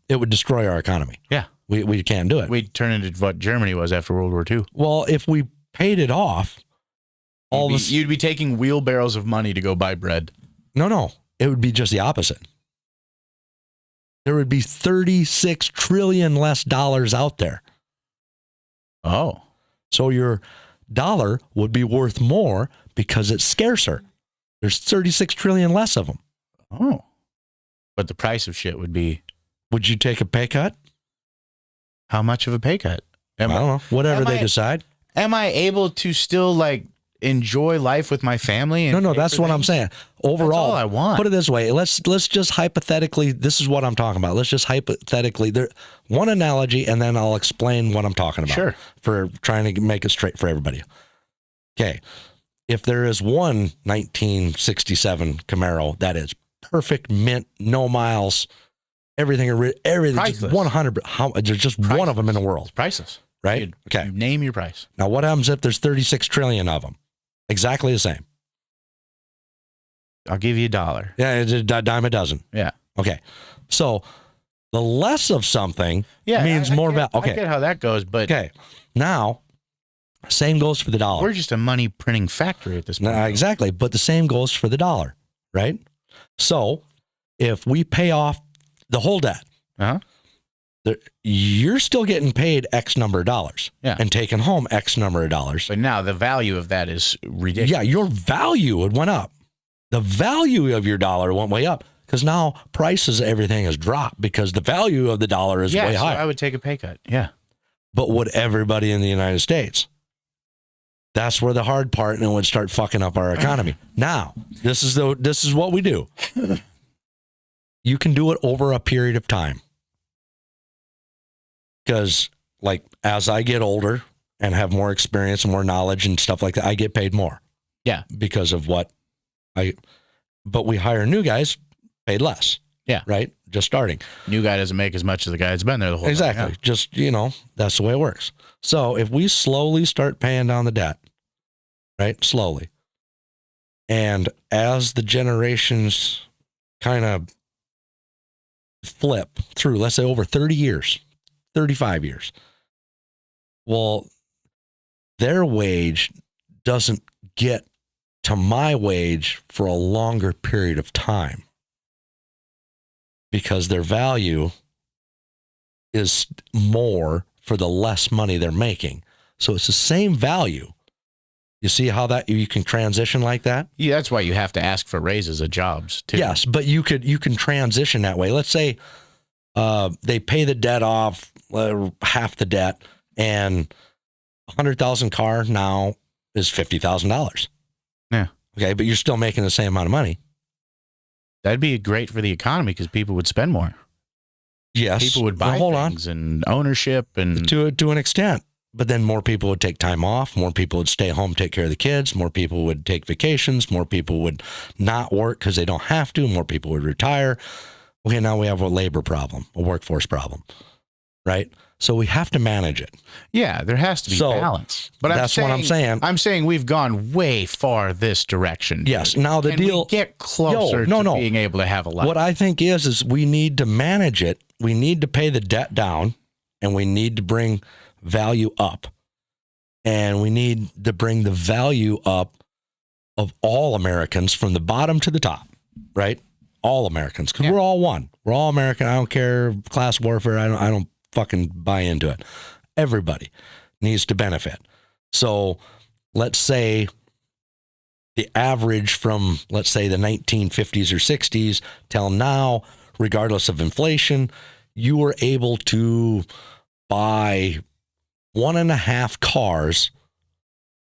It would destroy our economy. Yeah. We can't do it. We'd turn into what Germany was after World War II. Well, if we paid it off, you'd be taking wheelbarrows of money to go buy bread. No. It would be just the opposite. There would be 36 trillion less dollars out there. Oh. So your dollar would be worth more because it's scarcer. There's 36 trillion less of them. Oh. But the price of shit would be... Would you take a pay cut? How much of a pay cut? I don't know. Whatever they decide. Am I able to still, enjoy life with my family? And no, that's what I'm saying. Overall, that's all I want. Put it this way. Let's just hypothetically, this is what I'm talking about. Let's just hypothetically, one analogy, and then I'll explain what I'm talking about. Sure. For trying to make it straight for everybody. Okay. If there is one 1967 Camaro that is perfect, mint, no miles, everything, priceless. 100, there's just priceless. One of them in the world. It's priceless. Right? Okay. You name your price. Now, what happens if there's 36 trillion of them? Exactly the same. I'll give you $1. Yeah, it's a dime a dozen. Yeah. Okay. So the less of something means more value. Okay. I get how that goes, but... Okay. Now, same goes for the dollar. We're just a money printing factory at this point. Exactly. But the same goes for the dollar, right? So if we pay off the whole debt, you're still getting paid X number of dollars and taking home X number of dollars. But now the value of that is ridiculous. Yeah, your value went up. The value of your dollar went way up because now prices of everything has dropped because the value of the dollar is way higher. I would take a pay cut. Yeah. But would everybody in the United States? That's where the hard part, and it would start fucking up our economy. Now, this is what we do. You can do it over a period of time. Because, as I get older and have more experience and more knowledge and stuff like that, I get paid more. Yeah. Because of but we hire new guys paid less. Yeah. Right? Just starting. New guy doesn't make as much as the guy that's been there the whole time. Exactly. Just, that's the way it works. So if we slowly start paying down the debt, right? Slowly. And as the generations kind of flip through, let's say over 30 years, 35 years. Well, their wage doesn't get to my wage for a longer period of time because their value is more for the less money they're making. So it's the same value. You see how that you can transition like that? Yeah, that's why you have to ask for raises at jobs too. Yes, but you can transition that way. Let's say they pay the debt off, half the debt, and $100,000 car now is $50,000. Yeah. Okay, but you're still making the same amount of money. That'd be great for the economy because people would spend more. Yes. People would buy things and ownership and to an extent. But then more people would take time off. More people would stay home, take care of the kids. More people would take vacations. More people would not work because they don't have to. More people would retire. Okay, now we have a labor problem, a workforce problem, right? So we have to manage it. Yeah, there has to be balance. But that's what I'm saying. I'm saying we've gone way far this direction. Yes. Now the deal. We get closer to being able to have a life. What I think is we need to manage it. We need to pay the debt down, and we need to bring value up, and we need to bring the value up of all Americans from the bottom to the top, right? All Americans, because we're all one. We're all American. I don't care class warfare. I don't fucking buy into it. Everybody needs to benefit. So let's say the average from, let's say, the 1950s or 60s till now, regardless of inflation, you were able to buy 1.5 cars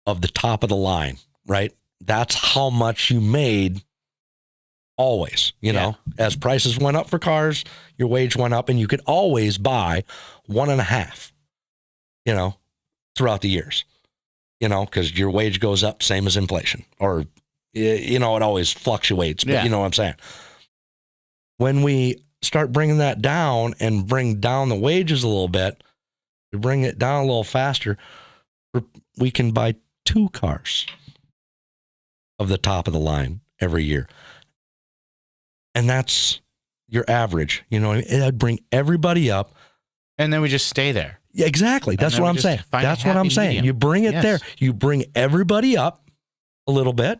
of the top of the line, right? That's how much you made always, you know, as prices went up for cars, your wage went up, and you could always buy 1.5, you know, throughout the years, you know, because your wage goes up, same as inflation, or, you know, it always fluctuates, but you know what I'm saying? When we start bringing that down and bring down the wages a little bit, we bring it down a little faster, we can buy 2 cars of the top of the line every year. And that's your average, you know, it'd bring everybody up. And then we just stay there. Yeah, exactly. That's what I'm saying. That's what I'm saying. You bring it there. You bring everybody up a little bit,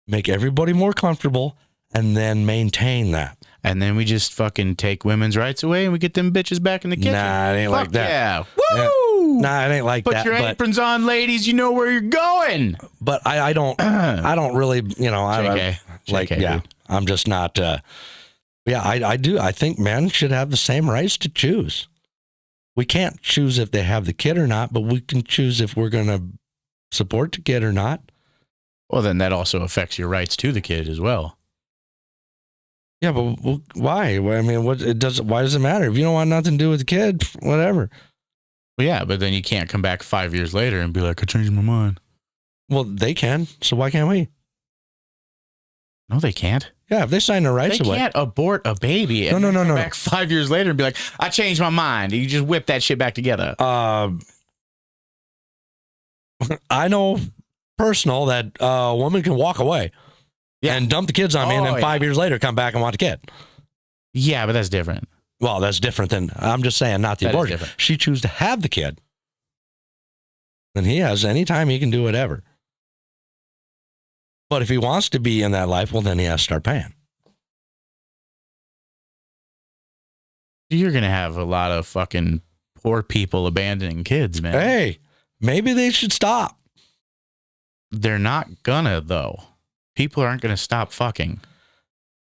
make everybody more comfortable, and then maintain that. And then we just fucking take women's rights away and we get them bitches back in the kitchen. Nah, it ain't like that. Yeah. Woo! Nah, it ain't like that. Put your aprons on, ladies. You know where you're going. But I don't really, you know, I'm just not, I do. I think men should have the same rights to choose. We can't choose if they have the kid or not, but we can choose if we're going to support the kid or not. Well, then that also affects your rights to the kid as well. Yeah, but why? I mean, why does it matter? If you don't want nothing to do with the kid, whatever. Well, yeah, but then you can't come back 5 years later and be like, I changed my mind. Well, they can. So why can't we? No, they can't. Yeah, if they sign their rights away. They can't abort a baby and come back 5 years later and be like, I changed my mind. You just whip that shit back together. I know personal that a woman can walk away and dump the kids on me and then 5 years later come back and want the kid. Yeah, but that's different. Well, that's different than, I'm just saying, not the abortion. She chooses to have the kid. Then he has any time he can do whatever. But if he wants to be in that life, well, then he has to start paying. You're going to have a lot of fucking poor people abandoning kids, man. Hey, maybe they should stop. They're not gonna, though. People aren't going to stop fucking.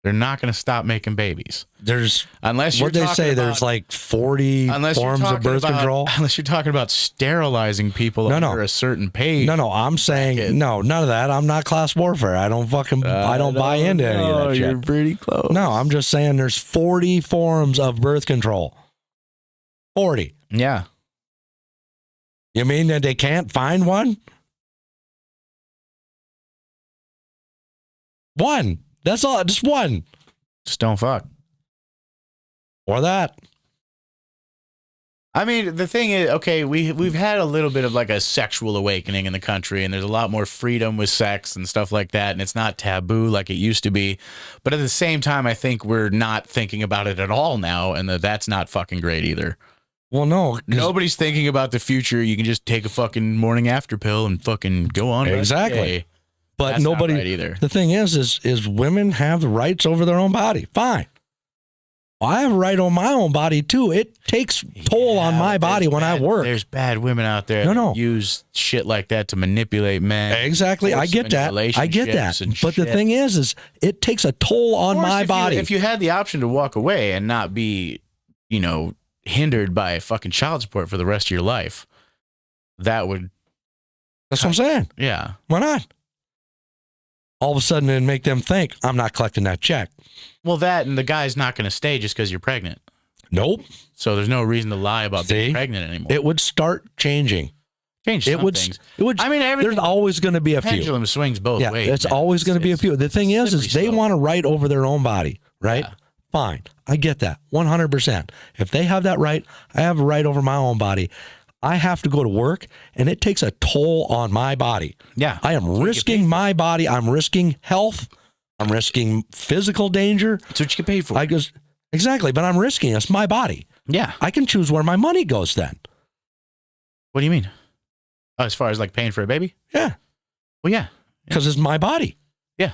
They're not going to stop making babies. There's, unless you're what they say, there's like 40 forms of birth control. Unless you're talking about sterilizing people under a certain page. No, I'm saying, none of that. I'm not class warfare. I don't buy into any of that shit. You're pretty close. No, I'm just saying there's 40 forms of birth control. 40. Yeah. You mean that they can't find one? One. That's all. Just one. Just don't fuck. Or that. I mean, the thing is, okay, we've had a little bit of like a sexual awakening in the country, and there's a lot more freedom with sex and stuff like that, and it's not taboo like it used to be. But at the same time, I think we're not thinking about it at all now, and that's not fucking great either. Well, no. Nobody's thinking about the future. You can just take a fucking morning after pill and fucking go on. Exactly. But that's nobody, not right either. The thing is women have the rights over their own body. Fine. Well, I have a right on my own body too. It takes toll on my body when I work. There's bad women out there that use shit like that to manipulate men. Exactly. I get that. But the thing is it takes a toll on my body. If you had the option to walk away and not be, hindered by fucking child support for the rest of your life, that would. That's what I'm saying. Yeah. Why not? all of a sudden it'd make them think I'm not collecting that check. Well, that and the guy's not going to stay just because you're pregnant. Nope. So there's no reason to lie about being pregnant anymore. It would start changing. Change some things. It would. I mean, there's always going to be a few. Pendulum swings both ways. It's always going to be a few. The thing is they want to write over their own body, right? Yeah. Fine. I get that 100%. If they have that right, I have a right over my own body. I have to go to work, and it takes a toll on my body. Yeah. I am risking my body. I'm risking health. I'm risking physical danger. That's what you get paid for. Exactly, but I'm risking it. It's my body. Yeah. I can choose where my money goes then. What do you mean? As far as like paying for a baby? Yeah. Well, yeah. Because it's my body. Yeah.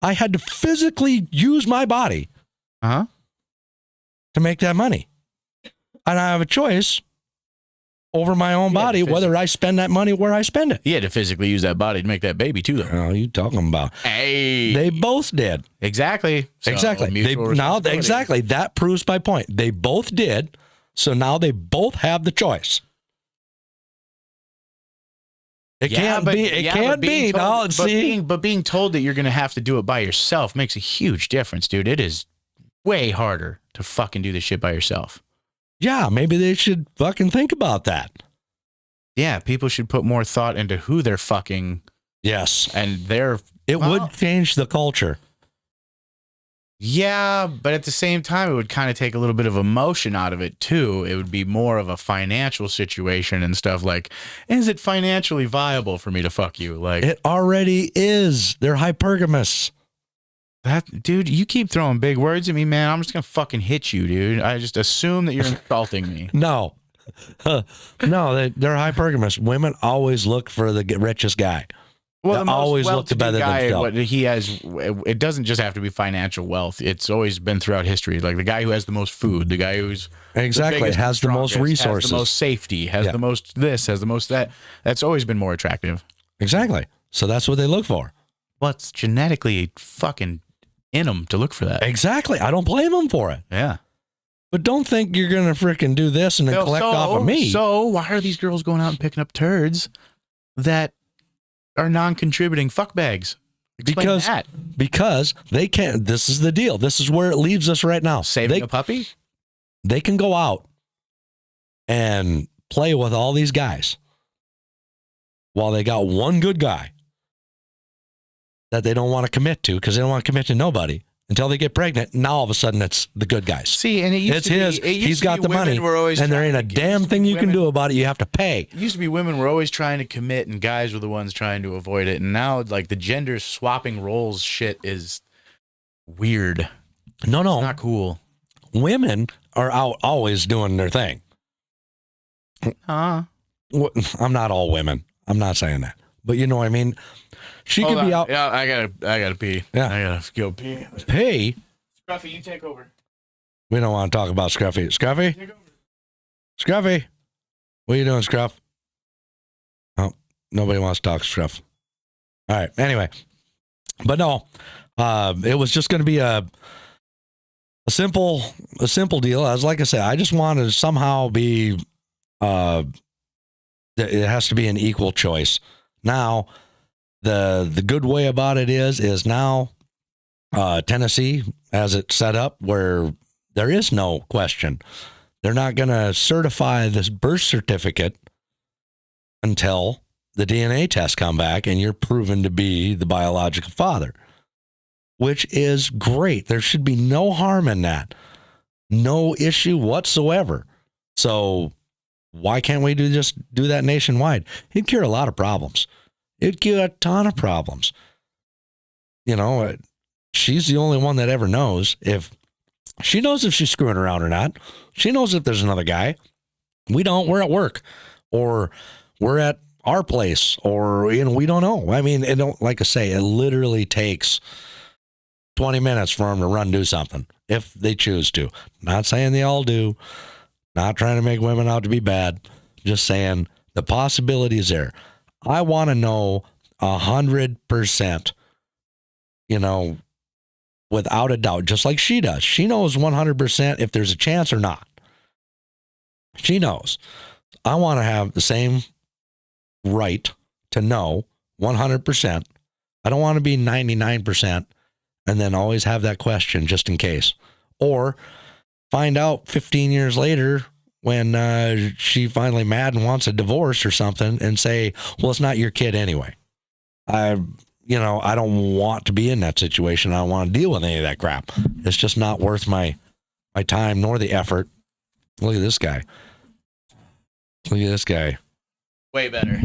I had to physically use my body to make that money. And I have a choice over my own body whether I spend that money where I spend it. You had to physically use that body to make that baby too, though. Oh, you talking about? Hey. They both did. Exactly. Exactly. Exactly. That proves my point. They both did. So now they both have the choice. It can't be. But being told that you're going to have to do it by yourself makes a huge difference, dude. It is way harder to fucking do this shit by yourself. Yeah, maybe they should fucking think about that. Yeah, people should put more thought into who they're fucking. Yes. And it would change the culture. Yeah, but at the same time, it would kind of take a little bit of emotion out of it, too. It would be more of a financial situation and stuff like, is it financially viable for me to fuck you? Like, it already is. They're hypergamous. Dude, you keep throwing big words at me, man. I'm just going to fucking hit you, dude. I just assume that you're insulting me. No. No, they're hypergamous. Women always look for the richest guy. Well, they always look to better themselves. What he has, it doesn't just have to be financial wealth. It's always been throughout history. Like the guy who has the most food, the guy who's has the most resources, has the most safety, has the most this, has the most that. That's always been more attractive. Exactly. So that's what they look for. Well, it's genetically fucking in them to look for that. Exactly. I don't blame them for it. Yeah. But don't think you're going to freaking do this and then collect off of me. So why are these girls going out and picking up turds that are non-contributing fuckbags? Because they can't. This is the deal. This is where it leaves us right now. Saving a puppy? They can go out and play with all these guys while they got one good guy that they don't want to commit to because they don't want to commit to nobody until they get pregnant. Now all of a sudden it's the good guys. See, and it's his. He's got the money, and there ain't a damn thing you can do about it. You have to pay. It used to be women were always trying to commit, and guys were the ones trying to avoid it. And now, like the gender swapping roles shit is weird. No, it's not cool. Women are out always doing their thing. I'm not all women. I'm not saying that, but you know what I mean. She could be out. Yeah, I gotta pee. Yeah, I gotta go pee. Pee. Scruffy, you take over. We don't want to talk about Scruffy. Scruffy. Take over. Scruffy. What are you doing, Scruff? Oh, nobody wants to talk to Scruff. All right. Anyway, but no, it was just going to be a simple deal. Like I said, I just wanted to somehow be. It has to be an equal choice. Now, the good way about it is now Tennessee has it set up where there is no question. They're not going to certify this birth certificate until the DNA tests come back and you're proven to be the biological father, which is great. There should be no harm in that. No issue whatsoever. So why can't we do that nationwide? It'd cure a lot of problems. It'd cure a ton of problems. You know, she's the only one that ever knows if she's screwing around or not. She knows if there's another guy. We don't. We're at work or we're at our place or, we don't know. I mean, like I say, it literally takes 20 minutes for them to run do something if they choose to. Not saying they all do. Not trying to make women out to be bad. Just saying the possibility is there. I want to know 100%, without a doubt, just like she does. She knows 100% if there's a chance or not. She knows. I want to have the same right to know 100% I don't want to be 99% and then always have that question just in case. Or find out 15 years later when she finally mad and wants a divorce or something and say, well, it's not your kid anyway. I don't want to be in that situation. I don't want to deal with any of that crap. It's just not worth my time nor the effort. Look at this guy. Look at this guy. Way better.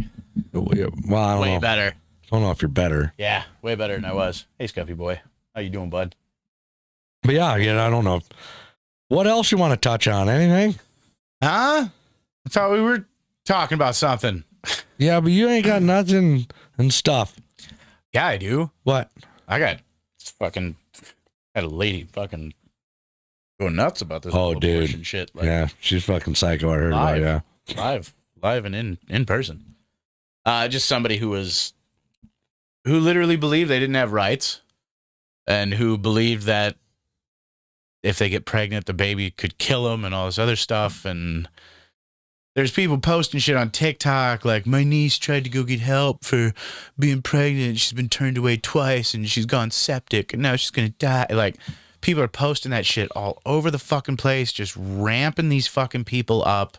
Well, I don't know. Better. I don't know if you're better. Yeah, way better than I was. Hey, Scuffy boy. How you doing, bud? But yeah, I don't know. What else you want to touch on? Anything? Huh? I thought we were talking about something. Yeah, but you ain't got nothing and stuff. Yeah, I do. What? I got had a lady fucking go nuts about this. Oh, dude. Shit. Yeah, she's fucking psycho. I heard about it. Yeah. Live and in person. Just somebody who literally believed they didn't have rights, and who believed that if they get pregnant, the baby could kill them and all this other stuff. And there's people posting shit on TikTok like, my niece tried to go get help for being pregnant. She's been turned away twice and she's gone septic and now she's going to die. Like, people are posting that shit all over the fucking place, just ramping these fucking people up.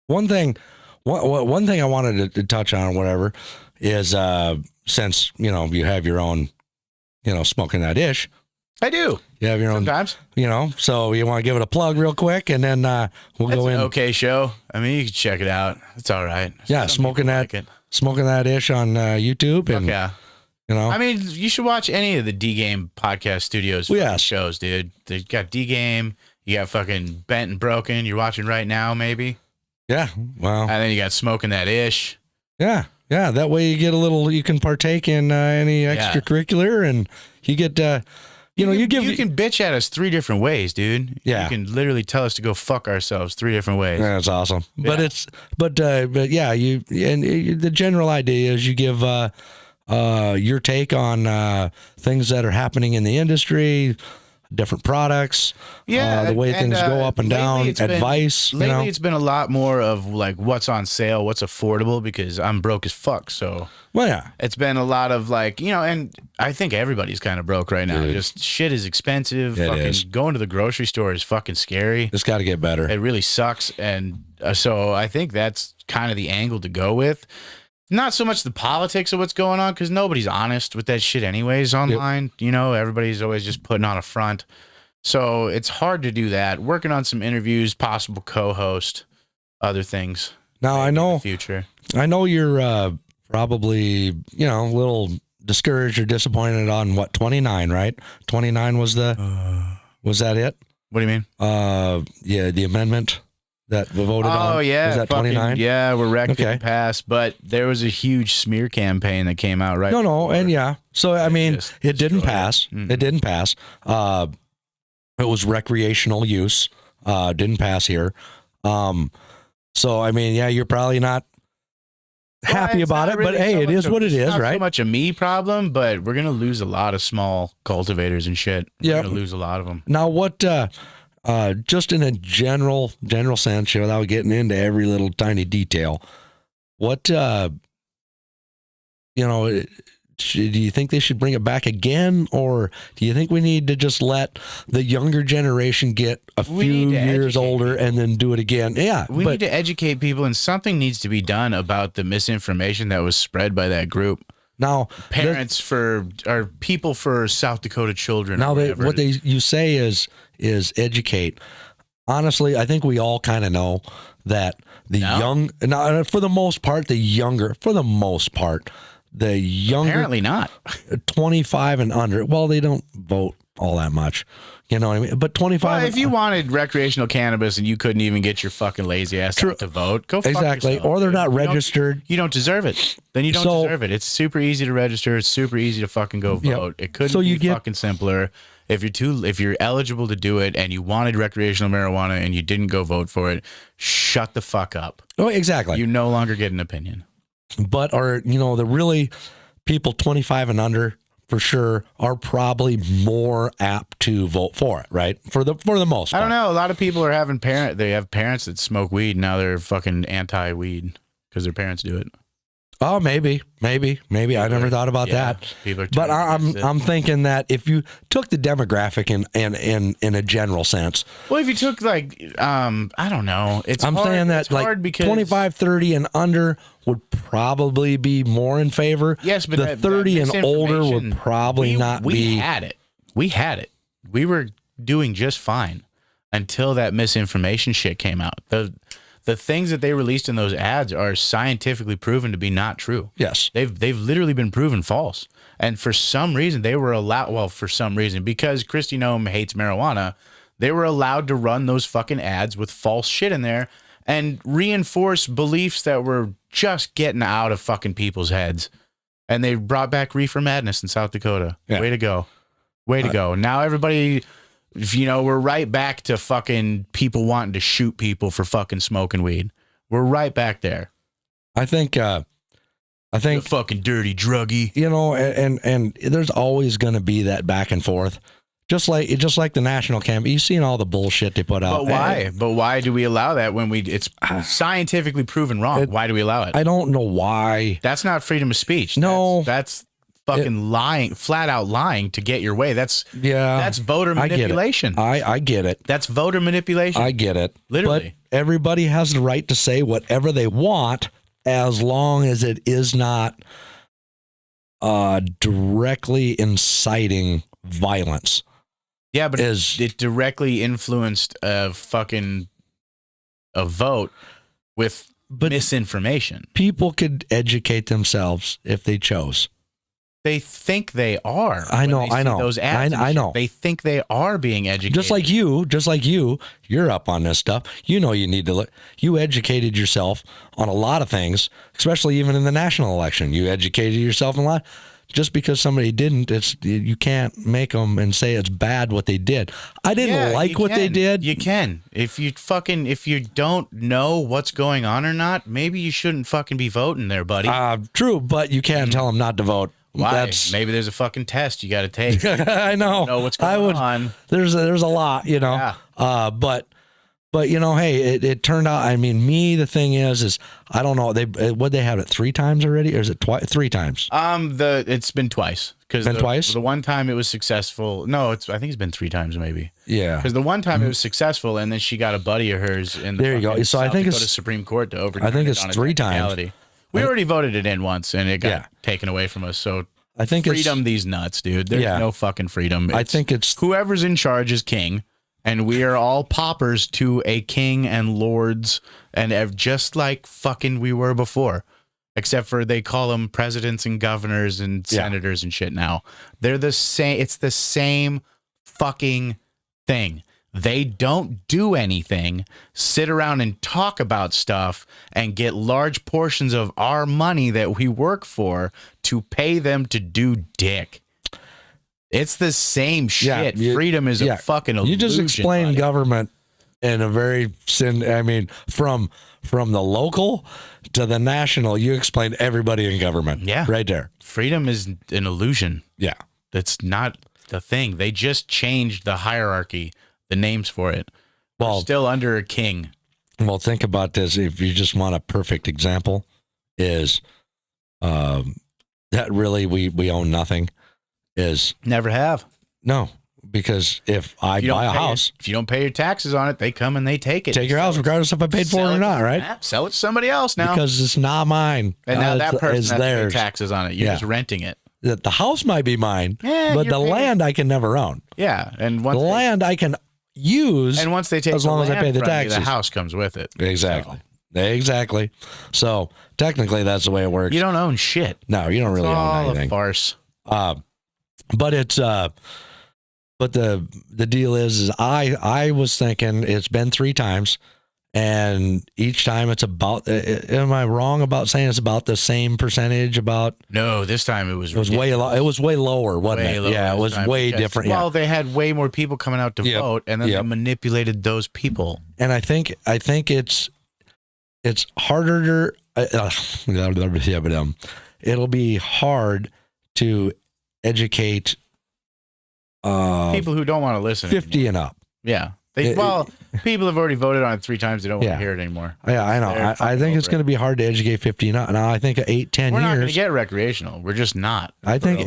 One thing I wanted to touch on, or whatever, is since, you have your own, smoking that ish. I do. You have your own, sometimes, so you want to give it a plug real quick, and then we'll go in. An okay show. I mean, you can check it out. It's all right. Yeah, smoking that ish on YouTube, and yeah. I mean, you should watch any of the D Game podcast studios shows, dude. They got D Game. You got fucking Bent and Broken. You're watching right now, maybe. Yeah. Well. And then you got Smoking That Ish. Yeah. Yeah. That way you get you can partake in any extracurricular, and you get. You can bitch at us 3 different ways, dude. Yeah. You can literally tell us to go fuck ourselves 3 different ways. Yeah, that's awesome. Yeah. But yeah, the general idea is you give your take on things that are happening in the industry, different products, the way things go up and down, advice. Lately, it's been a lot more of like what's on sale, what's affordable, because I'm broke as fuck. So, well, yeah, it's been a lot of like, and I think everybody's kind of broke right now. Dude. Just shit is expensive. It is. Going to the grocery store is fucking scary. It's got to get better. It really sucks, and so I think that's kind of the angle to go with. Not so much the politics of what's going on, because nobody's honest with that shit anyways online. Yep. Everybody's always just putting on a front. So it's hard to do that. Working on some interviews, possible co-host, other things. Now, I know, in the future. I know you're probably, a little discouraged or disappointed on 29, right? 29 was was that it? What do you mean? Yeah, the amendment that we voted on. Oh, yeah. Was that 29? Yeah, we're wrecked and passed, but there was a huge smear campaign that came out right before. And yeah. So, I mean, it didn't pass. Mm-hmm. It didn't pass. It was recreational use. Didn't pass here. So, I mean, yeah, you're probably not happy about it, but hey, it is what it is, right? Not so much a me problem, but we're going to lose a lot of small cultivators and shit. We're going to lose a lot of them. Now, what... just in a general sense, without getting into every little tiny detail, what, do you think they should bring it back again? Or do you think we need to just let the younger generation get a few years older and then do it again? Yeah. We need to educate people, and something needs to be done about the misinformation that was spread by that group. Now, people for South Dakota children. Now, what you say is educate. Honestly, I think we all kind of know that young, for the most part, the younger, apparently not 25 and under. Well, they don't vote all that much. You know what I mean? But 25. Well, if you wanted recreational cannabis and you couldn't even get your fucking lazy ass out to vote, go fuck yourself, or they're not registered. You don't deserve it. Then you don't deserve it. It's super easy to register. It's super easy to fucking go vote. Yep. It couldn't be fucking simpler. If you're eligible to do it and you wanted recreational marijuana and you didn't go vote for it, shut the fuck up. Oh, exactly. You no longer get an opinion. But the really people 25 and under, for sure, are probably more apt to vote for it, right? For the most part. I don't know. A lot of people are having parents that smoke weed. Now they're fucking anti-weed because their parents do it. Oh, maybe. I never thought about that. But I'm thinking that if you took the demographic in a general sense. Well, if you took like I don't know, I'm saying that it's like hard because 25, 30 and under would probably be more in favor. Yes, but the 30 and older would probably not be. We had it. We were doing just fine until that misinformation shit came out. The things that they released in those ads are scientifically proven to be not true. Yes. They've literally been proven false. And for some reason they were allowed, because Kristi Noem hates marijuana, they were allowed to run those fucking ads with false shit in there and reinforce beliefs that were just getting out of fucking people's heads. And they brought back reefer madness in South Dakota. Yeah. Way to go. Way to go. Now everybody, we're right back to fucking people wanting to shoot people for fucking smoking weed. We're right back there. I think the fucking dirty druggie. And there's always going to be that back and forth. Just like the national campaign. You've seen all the bullshit they put out. But why? But why do we allow that when it's scientifically proven wrong? Why do we allow it? I don't know why. That's not freedom of speech. No. That's fucking lying, flat out lying to get your way. That's voter manipulation. I get it. That's voter manipulation. I get it. Literally. But everybody has the right to say whatever they want as long as it is not directly inciting violence. Yeah, but it directly influenced a vote with misinformation. People could educate themselves if they chose. They think they are. I know. Those ads. I know. They think they are being educated. Just like you, you're up on this stuff. You need to look. You educated yourself on a lot of things, especially even in the national election. You educated yourself on a lot. Just because somebody didn't, you can't make them and say it's bad what they did. I didn't like what they did. You can. If you don't know what's going on or not, maybe you shouldn't fucking be voting there, buddy. True, but you can't tell them not to vote. Why? Maybe there's a fucking test you got to take. I know. Know what's going on. There's a lot, Yeah. But hey, it turned out. I mean, the thing is I don't know. They have it 3 times already, or is it 3 times? It's been twice. Twice. The one time it was successful. No, I think it's been 3 times maybe. Yeah. Because the one time it was successful, and then she got a buddy of hers in the there you go. So I think it's the Supreme Court to overturn. I think it's 3 times. We already voted it in once, and it got taken away from us. So I think freedom these nuts, dude. There's no fucking freedom. I think it's whoever's in charge is king, and we are all paupers to a king and lords, and just like fucking we were before, except for they call them presidents and governors and senators and shit now. They're the same. It's the same fucking thing. They don't do anything, sit around and talk about stuff and get large portions of our money that we work for to pay them to do dick. It's the same shit. Freedom is a fucking illusion. You just explained government in a very from the local to the national, you explained everybody in government. Yeah. Right there. Freedom is an illusion. Yeah. That's not the thing. They just changed the hierarchy. The names for it. Well, we're still under a king. Well, think about this. If you just want a perfect example, is that really we own nothing? Is never have. No, because if I buy a house, if you don't pay your taxes on it, they come and they take it. Take your house, regardless if I paid for it or not, right? Sell it to somebody else now because it's not mine. And now that person has to pay taxes on it. You're just renting it. The house might be mine, but the land I can never own. Yeah, and once land I can use, and once they take as long as I pay the taxes, the house comes with it. Exactly. So technically, that's the way it works. You don't own shit. No, you don't really own anything. A farce. But it's but the deal is I was thinking it's been 3 times, and each time it's about. Am I wrong about saying it's about the same percentage? No, this time it was way lower, wasn't it? Yeah, it was way different. Well, they had way more people coming out to vote, and then they manipulated those people. And I think it's harder. It'll be hard to educate people who don't want to listen 50 anymore. and up. Yeah. People have already voted on it 3 times. They don't want to hear it anymore. Yeah, I know. I think it's going to be hard to educate 50 now. I think 8, 10 years. We're not going to get recreational. We're just not. I think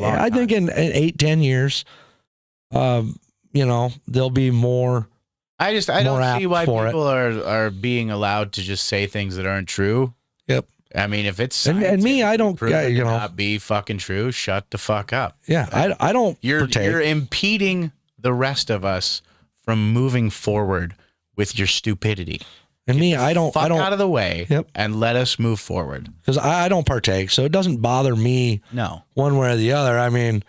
in 8, 10 years, there'll be more. I don't see why people are being allowed to just say things that aren't true. Yep. I mean, if it's and me, I don't, not be fucking true. Shut the fuck up. Yeah, I don't. You're impeding the rest of us from moving forward with your stupidity. And me, I don't. Out of the way. Yep. And let us move forward. Because I don't partake, so it doesn't bother me. No. One way or the other. I mean,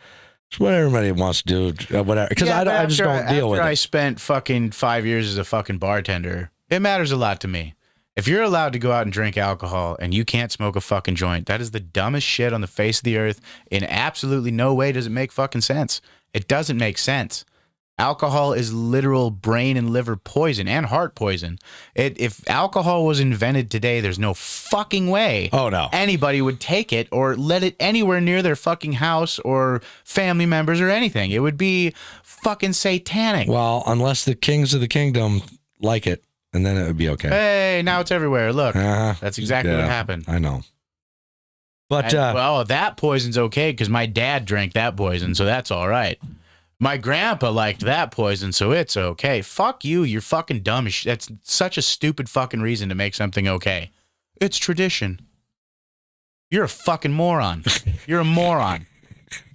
it's what everybody wants to do, whatever. Because I just don't deal with it. After I spent fucking 5 years as a fucking bartender, it matters a lot to me. If you're allowed to go out and drink alcohol and you can't smoke a fucking joint, that is the dumbest shit on the face of the earth. In absolutely no way does it make fucking sense. It doesn't make sense. Alcohol is literal brain and liver poison and heart poison. If alcohol was invented today, there's no fucking way anybody would take it or let it anywhere near their fucking house or family members or anything. It would be fucking satanic. Well, unless the kings of the kingdom like it. And then it would be okay. Hey, now it's everywhere. Look, that's exactly what happened. I know. But that poison's okay because my dad drank that poison, so that's all right. My grandpa liked that poison, so it's okay. Fuck you. You're fucking dumb. That's such a stupid fucking reason to make something okay. It's tradition. You're a fucking moron. You're a moron.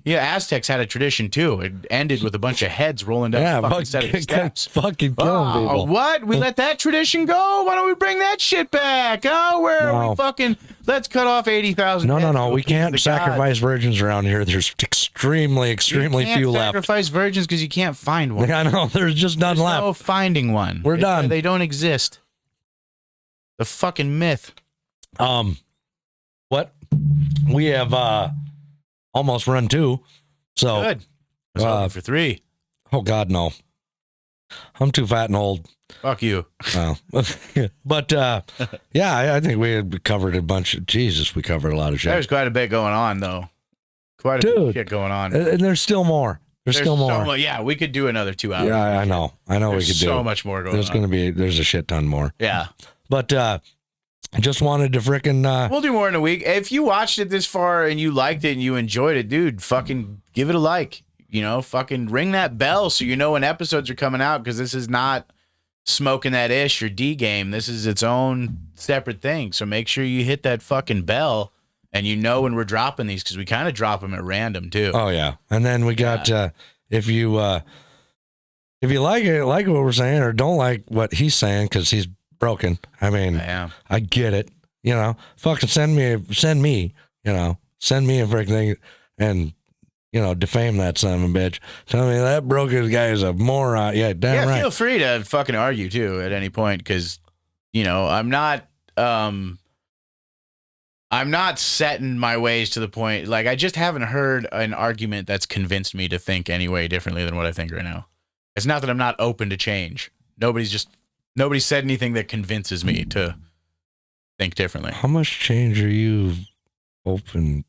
Yeah, Aztecs had a tradition too. It ended with a bunch of heads rolling down the fucking set of steps. Fucking killing people. What? We let that tradition go? Why don't we bring that shit back? Oh, we fucking let's cut off 80,000. No. We can't sacrifice virgins around here. There's extremely few left. You can't sacrifice virgins because you can't find one. I know. There's just none left. No finding one. We're done. They don't exist. The fucking myth. What? We have almost run 2, so good. I was hoping for 3. Oh God, no! I'm too fat and old. Fuck you. But I think we had covered a bunch of Jesus. We covered a lot of shit. There's quite a bit going on, though. Quite a bit of shit going on, and there's still more. There's still more. Yeah, we could do another 2 hours. Yeah, I know. We could do so much more going on. There's a shit ton more. Yeah, but. I just wanted to frickin' we'll do more in a week. If you watched it this far and you liked it and you enjoyed it, dude, fucking give it a like. Fucking ring that bell so you know when episodes are coming out, because this is not Smoking That Ish or D Game. This is its own separate thing. So make sure you hit that fucking bell and you know when we're dropping these, because we kind of drop them at random too. Oh yeah, and then we got if you like what we're saying, or don't like what he's saying because he's broken. I mean, I get it. Fucking send me a freaking thing and, defame that son of a bitch. Tell me that broken guy is a moron. Yeah, damn right. Feel free to fucking argue too at any point, because, I'm not setting my ways to the point. Like, I just haven't heard an argument that's convinced me to think any way differently than what I think right now. It's not that I'm not open to change. Nobody said anything that convinces me to think differently. How much change are you open?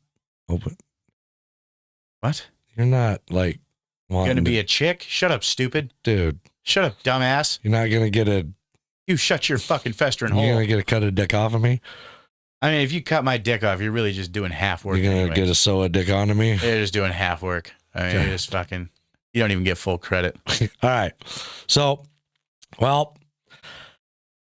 What? You're not like wanting to be a chick? Shut up, stupid. Dude. Shut up, dumbass. You're not going to get You shut your fucking festering hole. You're going to get a cut of dick off of me? I mean, if you cut my dick off, you're really just doing half work. You're going to get a sew a dick onto me? You're just doing half work. I mean, you're just fucking... You don't even get full credit. All right. So, well...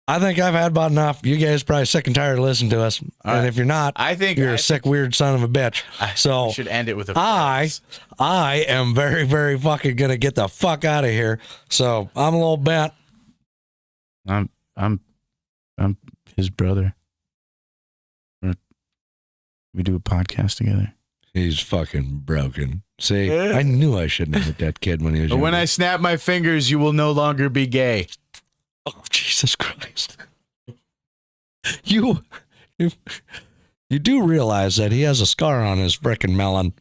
I think I've had about enough. You guys are probably sick and tired of listening to us. And if you're not, you're a sick, weird son of a bitch. So we should end it with a I am very, very fucking going to get the fuck out of here. So I'm a little bent. I'm his brother. We do a podcast together. He's fucking broken. See, I knew I shouldn't have hit that kid when he was young. When I snap my fingers, you will no longer be gay. Oh, Jesus Christ. You do realize that he has a scar on his frickin' melon.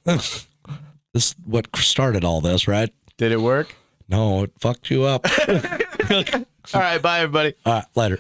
This what started all this, right? Did it work? No, it fucked you up. All right, bye, everybody. All right, later.